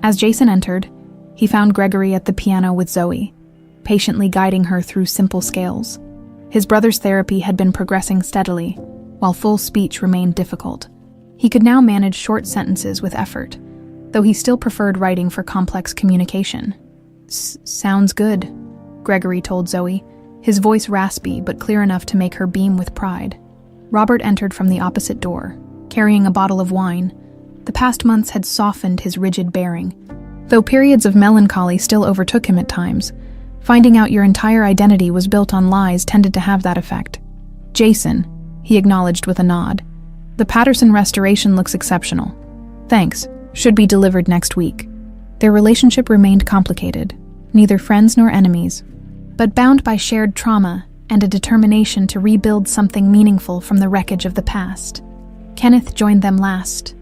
As Jason entered, he found Gregory at the piano with Zoe, patiently guiding her through simple scales. His brother's therapy had been progressing steadily, while full speech remained difficult. He could now manage short sentences with effort, though he still preferred writing for complex communication. Sounds good, Gregory told Zoe, his voice raspy but clear enough to make her beam with pride. Robert entered from the opposite door, carrying a bottle of wine. The past months had softened his rigid bearing, though periods of melancholy still overtook him at times. Finding out your entire identity was built on lies tended to have that effect. Jason, he acknowledged with a nod. The Patterson restoration looks exceptional. Thanks. Should be delivered next week. Their relationship remained complicated, neither friends nor enemies, but bound by shared trauma and a determination to rebuild something meaningful from the wreckage of the past. Kenneth joined them last,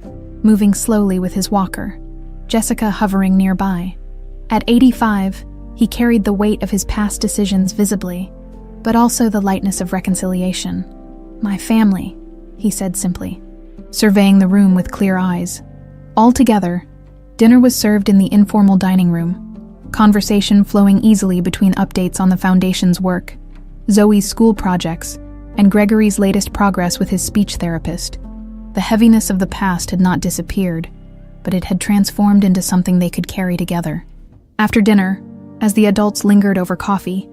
moving slowly with his walker, Jessica hovering nearby. At 85, He carried the weight of his past decisions visibly, but also the lightness of reconciliation. "My family," he said simply, surveying the room with clear eyes. Altogether, dinner was served in the informal dining room, conversation flowing easily between updates on the Foundation's work, Zoe's school projects, and Gregory's latest progress with his speech therapist. The heaviness of the past had not disappeared, but it had transformed into something they could carry together. After dinner, as the adults lingered over coffee,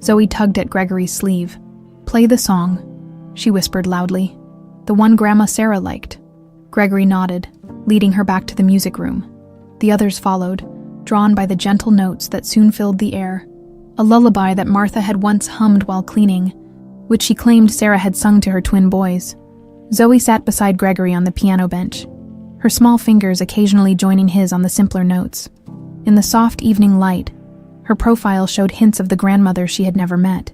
Zoe tugged at Gregory's sleeve. "Play the song," she whispered loudly. "The one Grandma Sarah liked." Gregory nodded, leading her back to the music room. The others followed, drawn by the gentle notes that soon filled the air. A lullaby that Martha had once hummed while cleaning, which she claimed Sarah had sung to her twin boys. Zoe sat beside Gregory on the piano bench, her small fingers occasionally joining his on the simpler notes. In the soft evening light, her profile showed hints of the grandmother she had never met.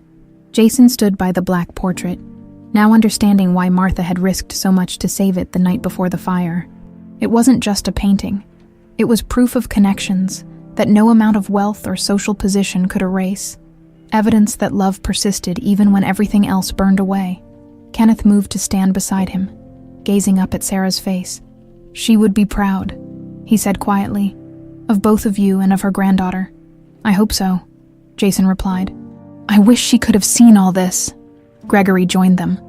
Jason stood by the black portrait, now understanding why Martha had risked so much to save it the night before the fire. It wasn't just a painting. It was proof of connections that no amount of wealth or social position could erase. Evidence that love persisted even when everything else burned away. Kenneth moved to stand beside him, gazing up at Sarah's face. "She would be proud," he said quietly, "of both of you and of her granddaughter." "I hope so," Jason replied. "I wish she could have seen all this." Gregory joined them,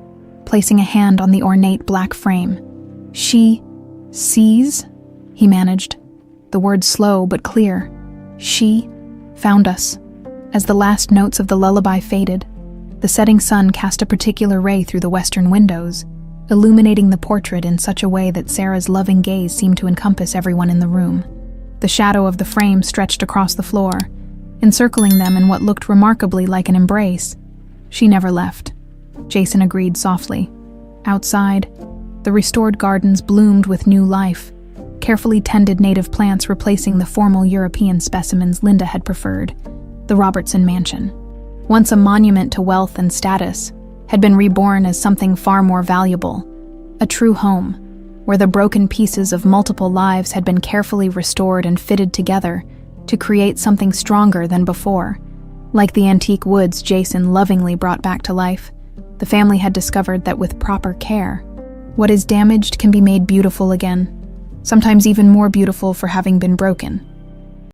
placing a hand on the ornate black frame. "She sees?" he managed, the words slow but clear. "She found us." As the last notes of the lullaby faded, the setting sun cast a particular ray through the western windows, illuminating the portrait in such a way that Sarah's loving gaze seemed to encompass everyone in the room. The shadow of the frame stretched across the floor, encircling them in what looked remarkably like an embrace. "She never left," Jason agreed softly. Outside, the restored gardens bloomed with new life, carefully tended native plants replacing the formal European specimens Linda had preferred. The Robertson mansion, once a monument to wealth and status, had been reborn as something far more valuable, a true home, where the broken pieces of multiple lives had been carefully restored and fitted together to create something stronger than before. Like the antique woods Jason lovingly brought back to life, the family had discovered that with proper care, what is damaged can be made beautiful again, sometimes even more beautiful for having been broken.